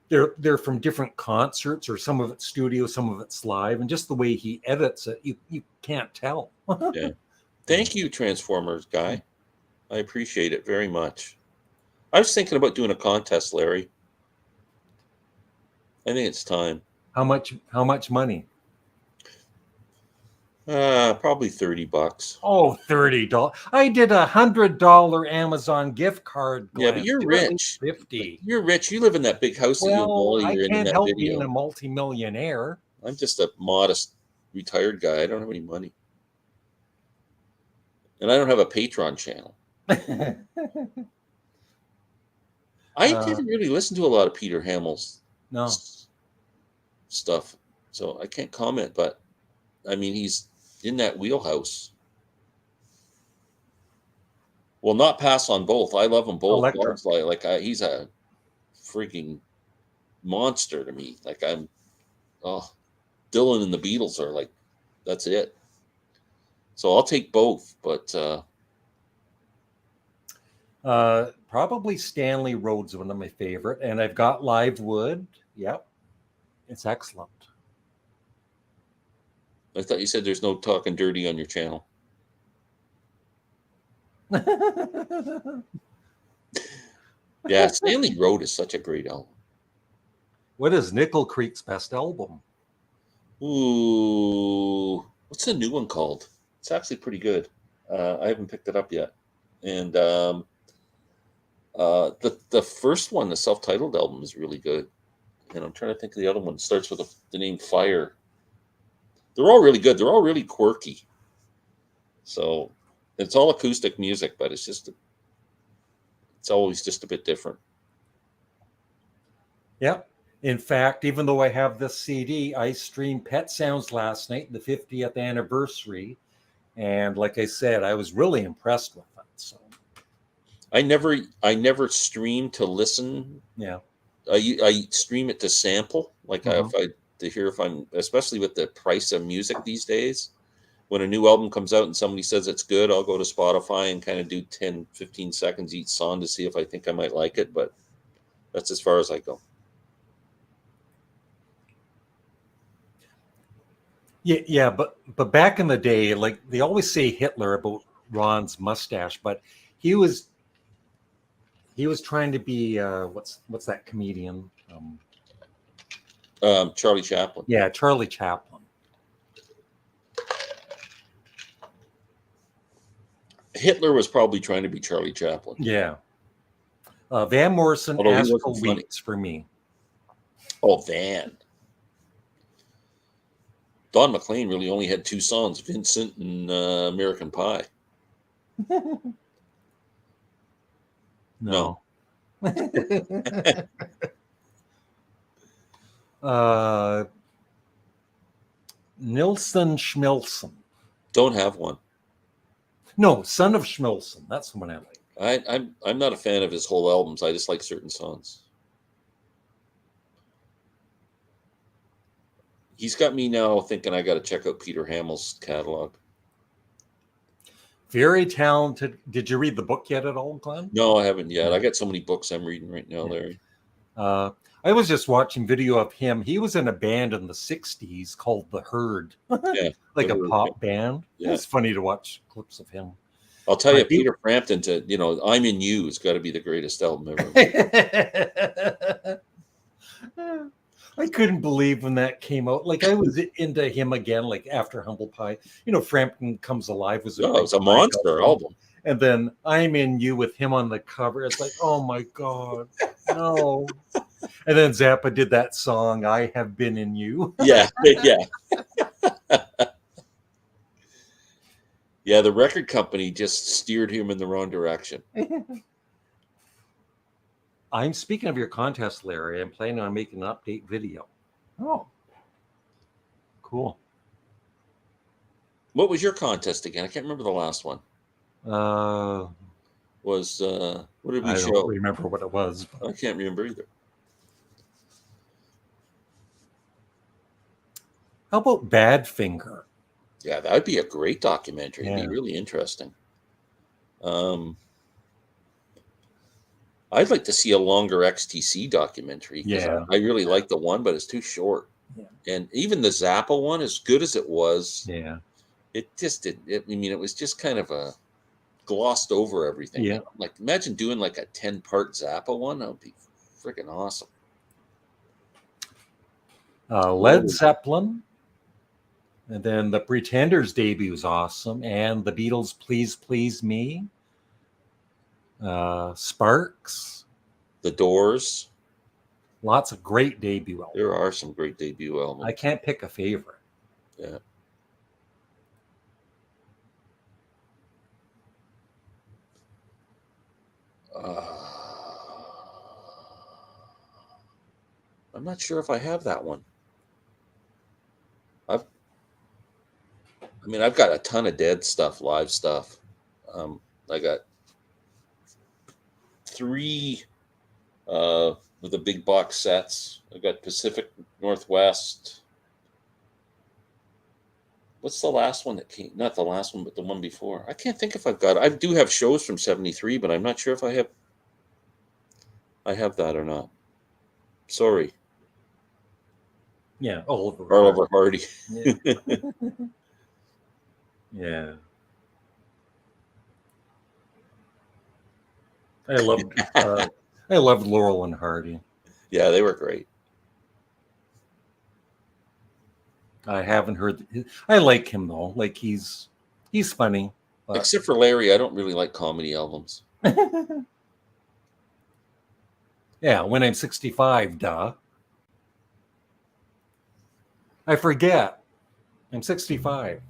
S1: they're from different concerts, or some of it's studio, some of it's live, and just the way he edits it, you can't tell.
S2: Yeah. Thank you, Transformers guy. I appreciate it very much. I was thinking about doing a contest, Larry. I think it's time.
S1: How much money?
S2: Probably $30.
S1: Oh, $30. I did $100 Amazon gift card. Glen.
S2: Yeah, but you're rich.
S1: 50.
S2: You're rich. You live in that big house that you're in that video.
S1: Being a multimillionaire.
S2: I'm just a modest retired guy. I don't have any money, and I don't have a Patreon channel. I didn't really listen to a lot of Peter Hamill's stuff, so I can't comment. But I mean, he's in that wheelhouse. Well, not pass on both. I love them both. He's a freaking monster to me. Like Dylan and the Beatles are like, that's it. So I'll take both, but
S1: probably Stanley Road's one of my favorite, and I've got Live Wood. Yep, it's excellent.
S2: I thought you said there's no talking dirty on your channel. Yeah, Stanley Road is such a great album.
S1: What is Nickel Creek's best album?
S2: Ooh, what's the new one called? It's actually pretty good. I haven't picked it up yet. And the first one, the self-titled album, is really good. And I'm trying to think of the other one. It starts with the name Fire. They're all really good. They're all really quirky. So it's all acoustic music, but it's always just a bit different.
S1: Yep. In fact, even though I have this CD, I streamed Pet Sounds last night, the 50th anniversary. And like I said, I was really impressed with it. So
S2: I never stream to listen.
S1: yeah.
S2: I stream it to sample. Like
S1: Mhm.
S2: to hear if I'm, especially with the price of music these days. When a new album comes out and somebody says it's good, I'll go to Spotify and kind of do 10, 15 seconds each song to see if I think I might like it. But that's as far as I go.
S1: Yeah, but back in the day, like they always say Hitler about Ron's mustache, but he was trying to be what's that comedian?
S2: Charlie Chaplin.
S1: Yeah, Charlie Chaplin.
S2: Hitler was probably trying to be Charlie Chaplin.
S1: Yeah. Van Morrison,
S2: Although he wasn't
S1: Astral
S2: funny.
S1: Weeks for me.
S2: Oh, Van. Don McLean really only had two songs, Vincent and American Pie. No.
S1: Nilsson Schmilson.
S2: Don't have one.
S1: No, Son of Schmilson. That's the one I like.
S2: I'm not a fan of his whole albums. I just like certain songs. He's got me now thinking I got to check out Peter Hamill's catalog.
S1: Very talented. Did you read the book yet at all, Glenn?
S2: No, I haven't yet. I got so many books I'm reading right now, Larry.
S1: I was just watching video of him. He was in a band in the 60s called The Herd.
S2: Yeah,
S1: like a pop band.
S2: Yeah.
S1: It's funny to watch clips of him.
S2: I'll tell you, Peter Frampton, I'm in You has got to be the greatest album
S1: ever. I couldn't believe when that came out. Like I was into him again, like after Humble Pie. Frampton Comes Alive was
S2: it was a monster album.
S1: And then I'm in You with him on the cover. It's like, oh my God, no. And then Zappa did that song, I Have Been in You.
S2: Yeah. Yeah, the record company just steered him in the wrong direction.
S1: I'm speaking of your contest, Larry. I'm planning on making an update video. Oh, cool.
S2: What was your contest again? I can't remember the last one. What did we show? I
S1: don't remember what it was.
S2: But I can't remember either.
S1: How about Badfinger?
S2: Yeah, that would be a great documentary. It'd be really interesting. I'd like to see a longer XTC documentary.
S1: Yeah,
S2: I really like the one, but it's too short. Yeah. And even the Zappa one, as good as it was, it just didn't. It was just kind of a glossed over everything.
S1: Yeah,
S2: like imagine doing like a 10-part Zappa one. That would be freaking awesome.
S1: Led Zeppelin. And then the Pretenders debut was awesome. And the Beatles' Please Please Me. Sparks.
S2: The Doors.
S1: Lots of great debut albums.
S2: There are some great debut albums.
S1: I can't pick a favorite.
S2: Yeah. I'm not sure if I have that one. I've got a ton of Dead stuff, live stuff. I got 3 with the big box sets. I got Pacific Northwest. What's the last one that came? Not the last one, but the one before. I can't think if I've got. I do have shows from '73, but I'm not sure if I have that or not. Sorry.
S1: Yeah,
S2: Oliver Hardy.
S1: Yeah. Yeah. I loved Laurel and Hardy.
S2: Yeah, they were great.
S1: I haven't heard. I like him though. Like he's He's funny. But...
S2: Except for Larry, I don't really like comedy albums.
S1: Yeah, when I'm 65, duh. I forget. I'm 65.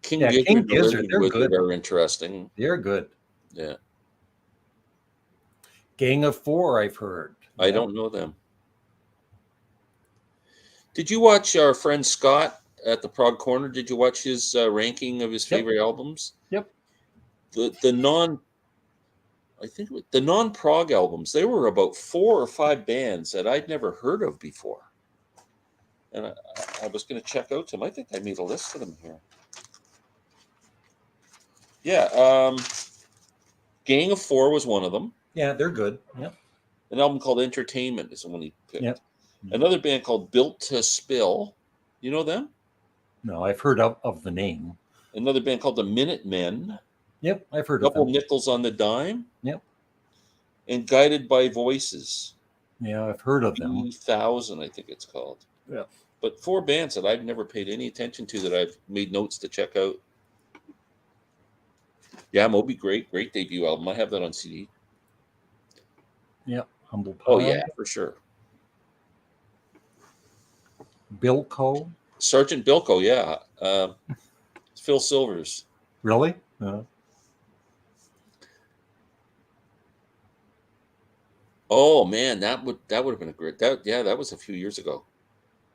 S2: King
S1: Yeah,
S2: Gizzard
S1: King
S2: and the
S1: Gizzard,
S2: Lizard
S1: they're
S2: Wizard
S1: good.
S2: are interesting.
S1: They're good.
S2: Yeah.
S1: Gang of Four, I've heard.
S2: I don't know them. Did you watch our friend Scott at the Prog Corner? Did you watch his ranking of his favorite albums?
S1: Yep.
S2: The non prog albums, there were about 4 or 5 bands that I'd never heard of before. And I was going to check out them. I think I made a list of them here. Yeah, Gang of Four was one of them.
S1: Yeah, they're good. Yep.
S2: An album called Entertainment is the one he picked.
S1: Yep.
S2: Another band called Built to Spill. You know them?
S1: No, I've heard of the name.
S2: Another band called the Minutemen.
S1: Yep, I've heard of them.
S2: Couple Nickels on the Dime.
S1: Yep.
S2: And Guided by Voices.
S1: Yeah, I've heard of them.
S2: 2000, I think it's called.
S1: Yeah.
S2: But 4 bands that I've never paid any attention to that I've made notes to check out. Yeah, Moby, great debut album. I have that on CD.
S1: Yep, Humble Pie.
S2: Oh yeah, for sure.
S1: Bilko.
S2: Sergeant Bilko, yeah. Phil Silvers.
S1: Really?
S2: Oh man, that would have been a great. That was a few years ago.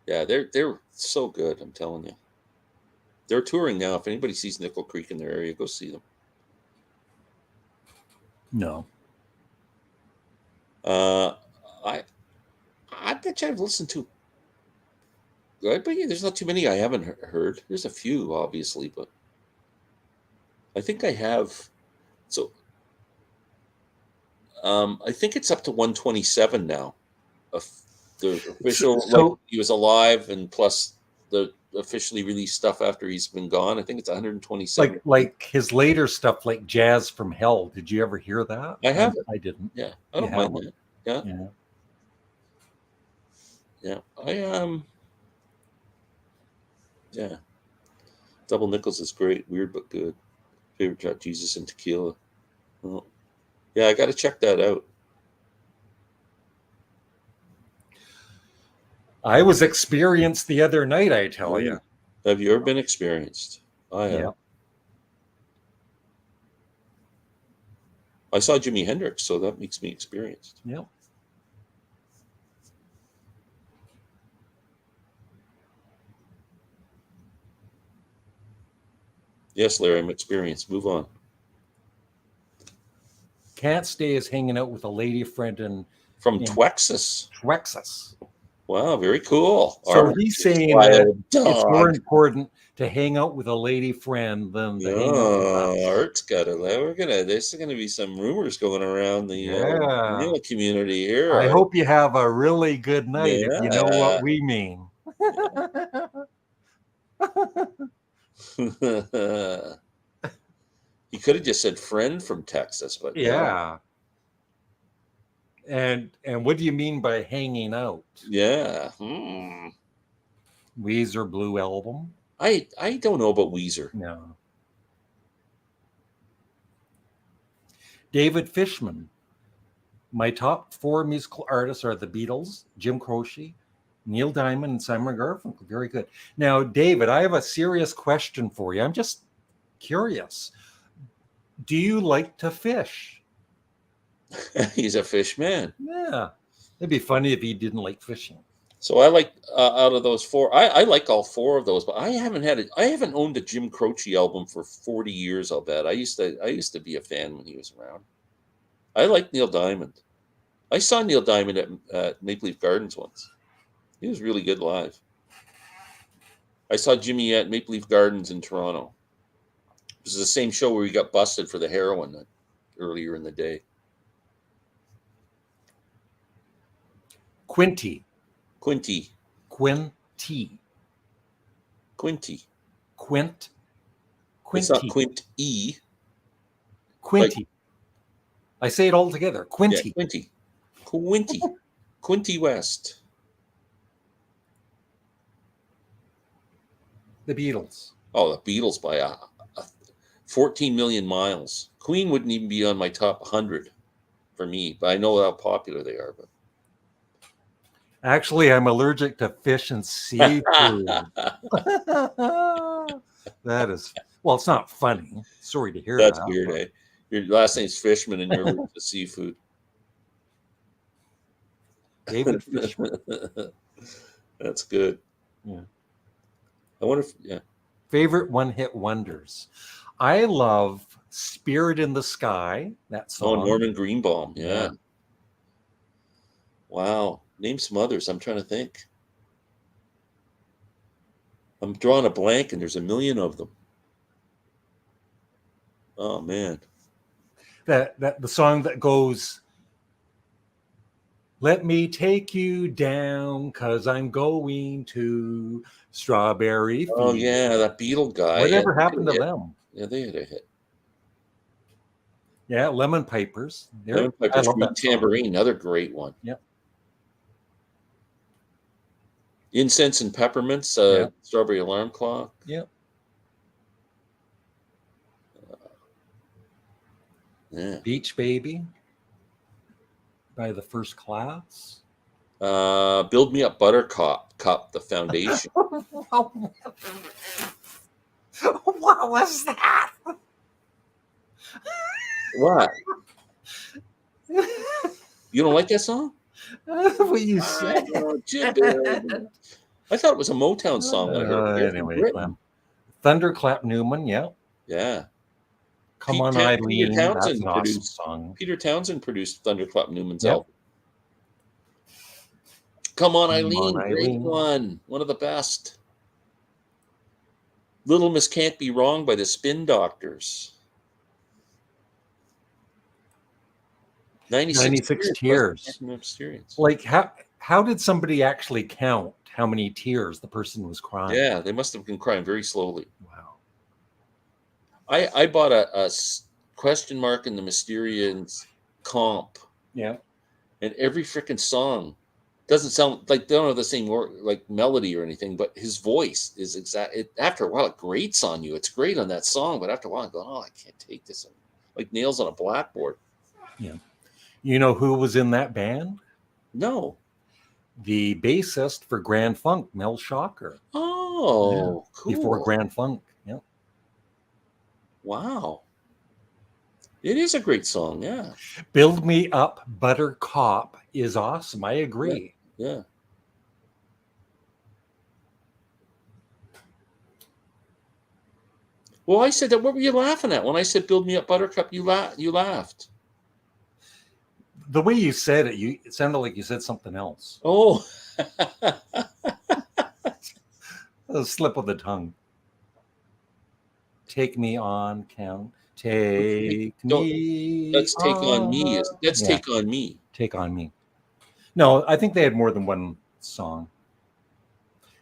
S2: Yeah, they're so good. I'm telling you. They're touring now. If anybody sees Nickel Creek in their area, go see them.
S1: No.
S2: I bet you I've listened to. But yeah, there's not too many I haven't heard. There's a few, obviously, but I think I have. So, I think it's up to 127 now. The official, like, he was alive, and plus the officially released stuff after he's been gone. I think it's 127.
S1: Like his later stuff, like Jazz from Hell. Did you ever hear that?
S2: I haven't.
S1: I didn't.
S2: Yeah, I don't mind that. Yeah. Yeah. Yeah. Double Nickels is great. Weird but good. Favorite track, Jesus and Tequila. Well, yeah, I got to check that out.
S1: I was experienced the other night, I tell you.
S2: Have you ever been experienced? I have.
S1: Yeah.
S2: I saw Jimi Hendrix, so that makes me experienced.
S1: Yep.
S2: Yes, Larry, I'm experienced. Move on.
S1: Can't stay is hanging out with a lady friend
S2: from Twexas.
S1: Twexas.
S2: Wow, very cool.
S1: So he's saying that it's more important to hang out with a lady friend than to hang out with us.
S2: Art's got it. There's gonna be some rumors going around the community here.
S1: I hope you have a really good night, if you know what we mean.
S2: He could have just said friend from Texas, but
S1: yeah. And what do you mean by hanging out?
S2: Yeah.
S1: Weezer Blue Album?
S2: I don't know about Weezer.
S1: No. David Fishman. My top 4 musical artists are the Beatles, Jim Croce, Neil Diamond, and Simon Garfunkel. Very good. Now, David, I have a serious question for you. I'm just curious. Do you like to fish?
S2: He's a fish man.
S1: Yeah. It'd be funny if he didn't like fishing.
S2: So I like out of those 4, I like all 4 of those, but I haven't owned a Jim Croce album for 40 years, I'll bet. I used to be a fan when he was around. I like Neil Diamond. I saw Neil Diamond at Maple Leaf Gardens once. He was really good live. I saw Jimmy at Maple Leaf Gardens in Toronto. It was the same show where he got busted for the heroin earlier in the day.
S1: Quinty.
S2: Quinty. It's not Quint E.
S1: Quinty. I say it all together. Quinty.
S2: Yeah, Quinty West.
S1: The Beatles.
S2: Oh, the Beatles by a 14 million miles. Queen wouldn't even be on my top 100 for me, but I know how popular they are.
S1: Actually, I'm allergic to fish and seafood. That is, well, it's not funny. Sorry to hear
S2: That's
S1: that.
S2: weird, eh? Your last name's Fishman and you're allergic to seafood.
S1: David Fishman.
S2: That's good.
S1: Yeah.
S2: I wonder if, yeah.
S1: Favorite one-hit wonders. I love Spirit in the Sky, that
S2: Oh,
S1: song.
S2: Norman Greenbaum. Yeah.
S1: Yeah.
S2: Wow. Name some others. I'm trying to think. I'm drawing a blank and there's a million of them. Oh, man.
S1: That the song that goes, let me take you down, 'cause I'm going to Strawberry
S2: Oh,
S1: Field.
S2: yeah. That Beatle guy.
S1: Whatever
S2: Yeah,
S1: happened to them?
S2: yeah, they had a hit.
S1: Yeah, Lemon Pipers.
S2: Lemon
S1: I
S2: Pipers,
S1: love
S2: Green
S1: that song.
S2: Tambourine, another great one.
S1: Yep.
S2: Incense and Peppermints,
S1: Yeah.
S2: Strawberry Alarm Clock.
S1: Yep.
S2: Yeah.
S1: Beach Baby by the First Class.
S2: Build Me Up Buttercup, the foundation.
S1: What was that?
S2: What? You don't like that song?
S1: What you said.
S2: I thought it was a Motown song when I heard it.
S1: Anyway,
S2: Britain.
S1: Thunderclap Newman, yeah.
S2: Yeah.
S1: Come on, Eileen.
S2: Peter
S1: That's
S2: Townsend
S1: an awesome
S2: produced.
S1: song.
S2: Peter Townsend produced Thunderclap Newman's
S1: Yep.
S2: album. Come on,
S1: Come
S2: Eileen.
S1: on,
S2: Great
S1: Eileen.
S2: one. One of the best. Little Miss Can't Be Wrong by the Spin Doctors.
S1: 96 Tears. Like, how did somebody actually count how many tears the person was crying?
S2: Yeah, they must have been crying very slowly.
S1: Wow.
S2: I bought a question mark in the Mysterians comp.
S1: Yeah.
S2: And every freaking song doesn't sound like they don't have the same like melody or anything, but his voice is after a while it grates on you. It's great on that song, but after a while I'm going, oh, I can't take this. Like nails on a blackboard.
S1: Yeah. You know who was in that band?
S2: No.
S1: The bassist for Grand Funk, Mel Shocker.
S2: Oh,
S1: yeah.
S2: Cool.
S1: Before Grand Funk. Yeah.
S2: Wow. It is a great song, yeah.
S1: Build Me Up Buttercup is awesome. I agree.
S2: Yeah. Well, I said that. What were you laughing at when I said "Build Me Up, Buttercup"? You laughed.
S1: The way you said it, it sounded like you said something else.
S2: Oh,
S1: a slip of the tongue. Take me on, count. Take me.
S2: Let's take on me. Let's take on me.
S1: Take on me. No, I think they had more than one song.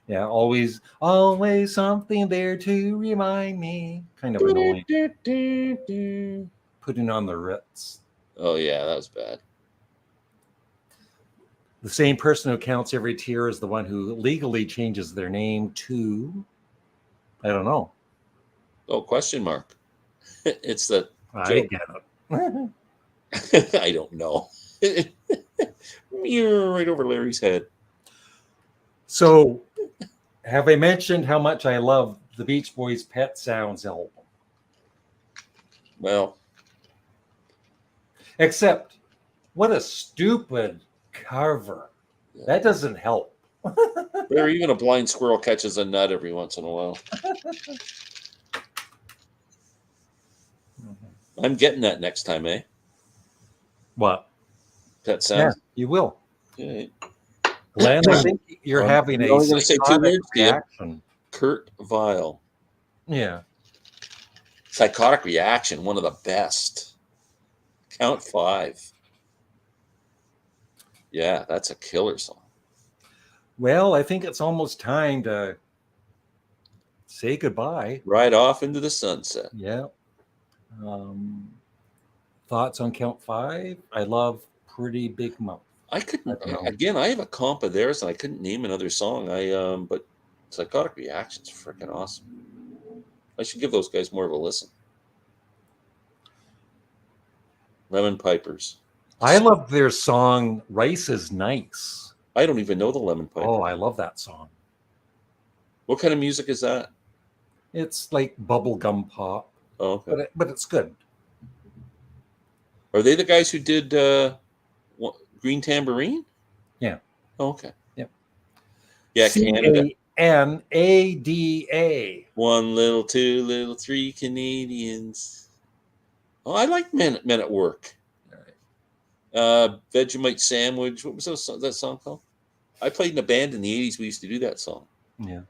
S1: Yeah, always something there to remind me. Kind of annoying. Putting on the Ritz.
S2: Oh yeah, that was bad.
S1: The same person who counts every tear is the one who legally changes their name to, I don't know.
S2: Oh, question mark. It's the.
S1: I get
S2: it. I don't know. Right over Larry's head.
S1: So, have I mentioned how much I love the Beach Boys' Pet Sounds album?
S2: Well,
S1: except, what a stupid cover. Yeah. That doesn't help.
S2: Or even a blind squirrel catches a nut every once in a while. I'm getting that next time, eh?
S1: What?
S2: Pet Sounds?
S1: Yeah, you will.
S2: Okay.
S1: Glen, I think you're having a
S2: only going to say 2 words
S1: reaction.
S2: Kurt Vile.
S1: Yeah.
S2: Psychotic Reaction, one of the best. Count 5. Yeah, that's a killer song.
S1: Well, I think it's almost time to say goodbye.
S2: Ride off into the sunset.
S1: Yeah. Thoughts on Count 5? I love Pretty Big Mouth.
S2: I couldn't. Again, I have a comp of theirs, and I couldn't name another song. But Psychotic Reaction's freaking awesome. I should give those guys more of a listen. Lemon Pipers.
S1: I love their song "Rice Is Nice."
S2: I don't even know the Lemon Pipers.
S1: Oh, I love that song.
S2: What kind of music is that?
S1: It's like bubblegum pop,
S2: Oh, okay.
S1: but it's good.
S2: Are they the guys who did Green Tambourine?
S1: Yeah.
S2: Oh, okay.
S1: Yep.
S2: Yeah, Canada.
S1: Canada.
S2: One little, two little, three Canadians. Oh, I like Men at Work. Vegemite Sandwich. What was that song called? I played in a band in the 80s. We used to do that song.
S1: Yeah.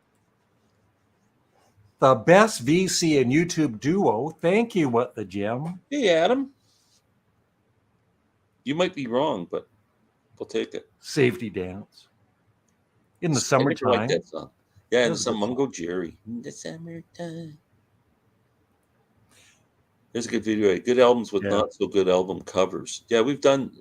S1: The best VC and YouTube duo. Thank you, What the Gem.
S2: Hey, Adam. You might be wrong, but we'll take it.
S1: Safety Dance. In the
S2: I never
S1: summertime.
S2: liked that song. Yeah, and
S1: That's a
S2: some
S1: good
S2: Mungo Jerry. In the summertime. There's a good video. Good albums with not so good album covers. Yeah, we've done.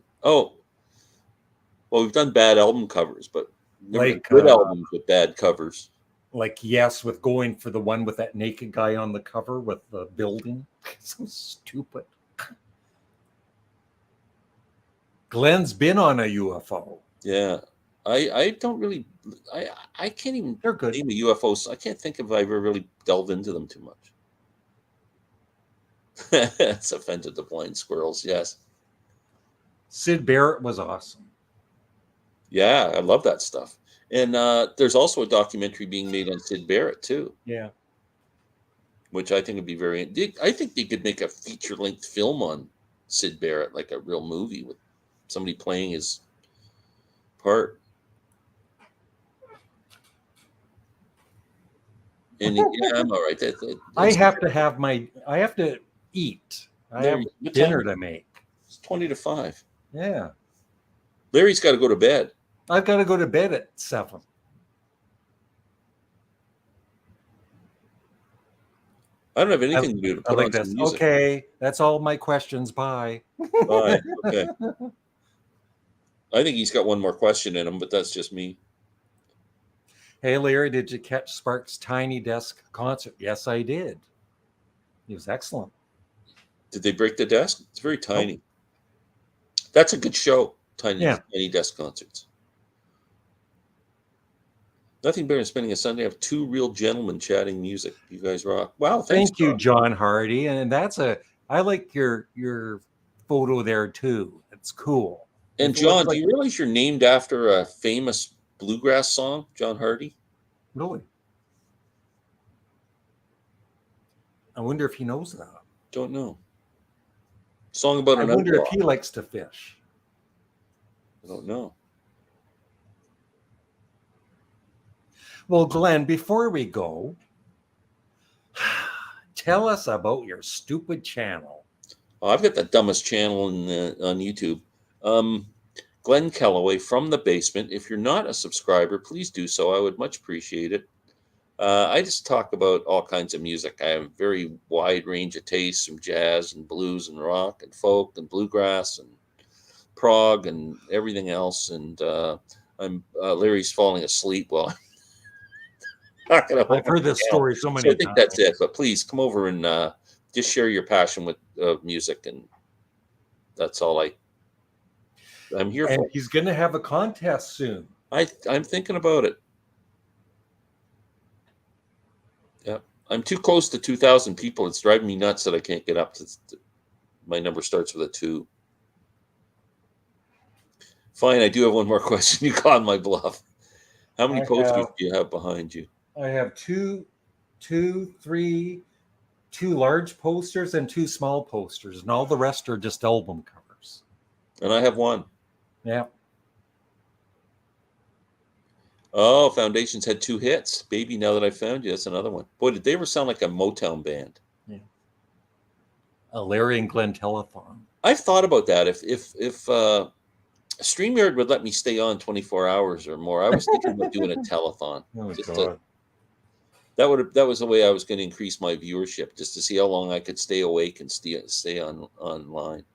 S2: We've done bad album covers, but
S1: like
S2: good albums with bad covers.
S1: Like Yes, with going for the one with that naked guy on the cover with the building. So stupid. Glen's been on a UFO.
S2: Yeah, I don't really. I can't even.
S1: They're good.
S2: Name the UFOs. I can't think if I've ever really delved into them too much. It's offended the blind squirrels. Yes.
S1: Sid Barrett was awesome.
S2: Yeah, I love that stuff. And there's also a documentary being made on Sid Barrett too.
S1: Yeah.
S2: Which I think would be very. I think they could make a feature-length film on Sid Barrett, like a real movie with somebody playing his part. And yeah, I'm all right.
S1: I have to eat. I have dinner to make.
S2: It's 20 to 5.
S1: Yeah.
S2: Larry's got to go to bed.
S1: I've got to go to bed at 7.
S2: I don't have anything to do to put on some music.
S1: Okay, that's all my questions. Bye.
S2: Bye. Okay. I think he's got one more question in him, but that's just me.
S1: Hey, Larry, did you catch Sparks' Tiny Desk concert? Yes, I did. He was excellent.
S2: Did they break the desk? It's very tiny. Oh. That's a good show, Tiny Desk concerts. Nothing better than spending a Sunday of two real gentlemen chatting music. You guys rock. Wow, thanks.
S1: Thank you, John Hardy. And I like your photo there too. It's cool.
S2: And John, do you realize you're named after a famous bluegrass song, John Hardy?
S1: Really? I wonder if he knows that.
S2: Don't know. Song about an outlaw.
S1: I wonder if he likes to fish.
S2: I don't know.
S1: Well, Glen, before we go, tell us about your stupid channel.
S2: Oh, I've got the dumbest channel on YouTube. Glen Kellaway from the basement. If you're not a subscriber, please do so. I would much appreciate it. I just talk about all kinds of music. I have a very wide range of tastes, from jazz and blues and rock and folk and bluegrass and prog and everything else. And Larry's falling asleep while I'm talking about.
S1: I've heard this story so many times.
S2: I think that's it. But please come over and just share your passion with music, and that's all I'm here for.
S1: And he's going to have a contest soon.
S2: I'm thinking about it. Yeah, I'm too close to 2,000 people. It's driving me nuts that I can't get up to. My number starts with a 2. Fine, I do have one more question. You caught my bluff. How many posters do you have behind you?
S1: I have two large posters and 2 small posters, and all the rest are just album covers.
S2: And I have 1.
S1: Yeah.
S2: Oh, Foundations had 2 hits. Baby, Now That I Found You, that's another one. Boy, did they ever sound like a Motown band.
S1: Yeah. A Larry and Glen telethon.
S2: I've thought about that. If StreamYard would let me stay on 24 hours or more, I was thinking about doing a telethon.
S1: Oh,
S2: God. That was the way I was going to increase my viewership, just to see how long I could stay awake and stay online.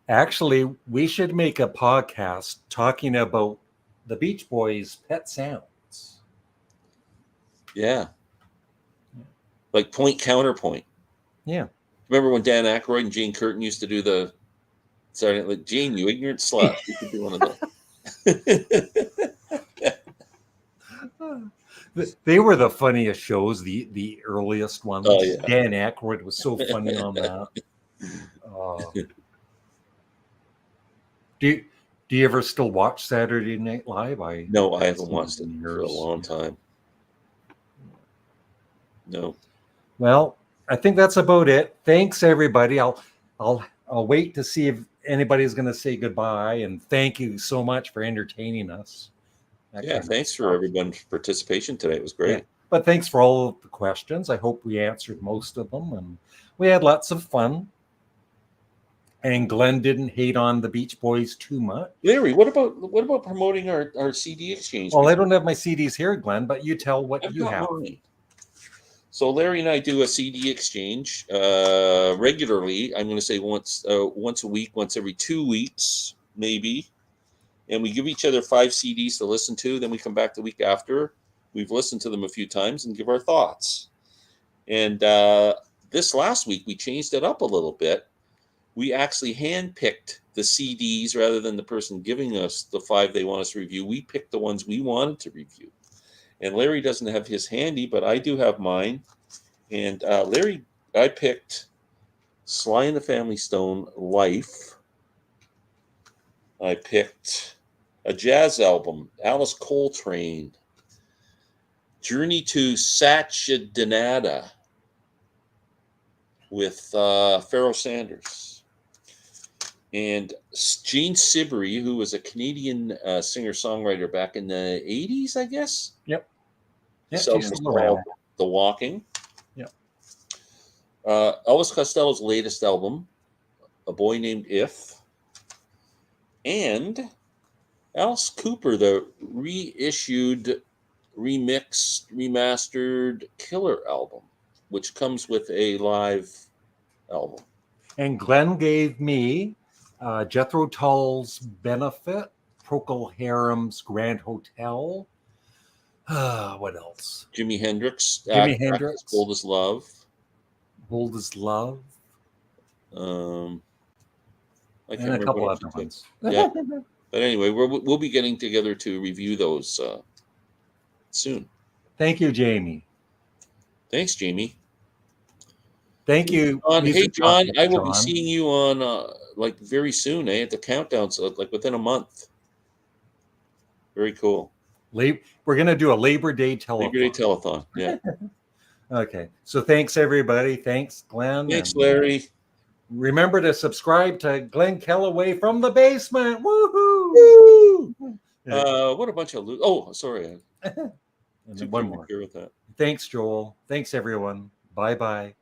S1: Actually, we should make a podcast talking about the Beach Boys' pet sounds.
S2: Yeah. Like point counterpoint.
S1: Yeah.
S2: Remember when Dan Aykroyd and Jane Curtin used to do the Saturday like Jane, you ignorant slut. We could do one of those.
S1: They were the funniest shows, the earliest ones.
S2: Oh, yeah.
S1: Dan Aykroyd was so funny on that. Do you ever still watch Saturday Night Live?
S2: No, I haven't watched it for a long time. No.
S1: Well, I think that's about it. Thanks, everybody. I'll wait to see if anybody's going to say goodbye, and thank you so much for entertaining us.
S2: Thanks for everyone's participation today. It was great.
S1: Yeah. But thanks for all of the questions. I hope we answered most of them, and we had lots of fun. And Glen didn't hate on the Beach Boys too much.
S2: Larry, what about promoting our CD exchange?
S1: Well, I don't have my CDs here, Glen, but you tell what you have.
S2: Mine. So Larry and I do a CD exchange regularly. I'm going to say once a week, once every 2 weeks, maybe. And we give each other 5 CDs to listen to. Then we come back the week after. We've listened to them a few times and give our thoughts. And this last week, we changed it up a little bit. We actually handpicked the CDs rather than the person giving us the 5 they want us to review. We picked the ones we wanted to review. And Larry doesn't have his handy, but I do have mine. And Larry, I picked Sly and the Family Stone, Life. I picked a jazz album, Alice Coltrane, Journey to Satchidanada with Pharoah Sanders. And Gene Siberry, who was a Canadian singer-songwriter back in the 80s, I guess.
S1: Yep.
S2: This album was called The Walking.
S1: Yep.
S2: Elvis Costello's latest album, A Boy Named If. And Alice Cooper, the reissued, remixed, remastered Killer album, which comes with a live album.
S1: And Glen gave me Jethro Tull's Benefit, Procol Harum's Grand Hotel. What else?
S2: Jimi Hendrix.
S1: Bold
S2: as Love.
S1: Bold as Love.
S2: And
S1: a couple other ones.
S2: Yeah. But anyway, we'll be getting together to review those soon.
S1: Thank you, Jamie.
S2: Thanks, Jamie.
S1: Thank you.
S2: Hey, John, I will be seeing you on very soon, at the countdown, so within a month. Very cool.
S1: We're going to do a Labor Day telethon.
S2: Labor Day telethon, yeah.
S1: Okay. So thanks, everybody. Thanks, Glen.
S2: Thanks, Larry.
S1: Remember to subscribe to Glen Kellaway from the basement. Woohoo!
S2: Woo! What a bunch of oh, sorry.
S1: And one more.
S2: With that.
S1: Thanks, Joel. Thanks, everyone. Bye-bye.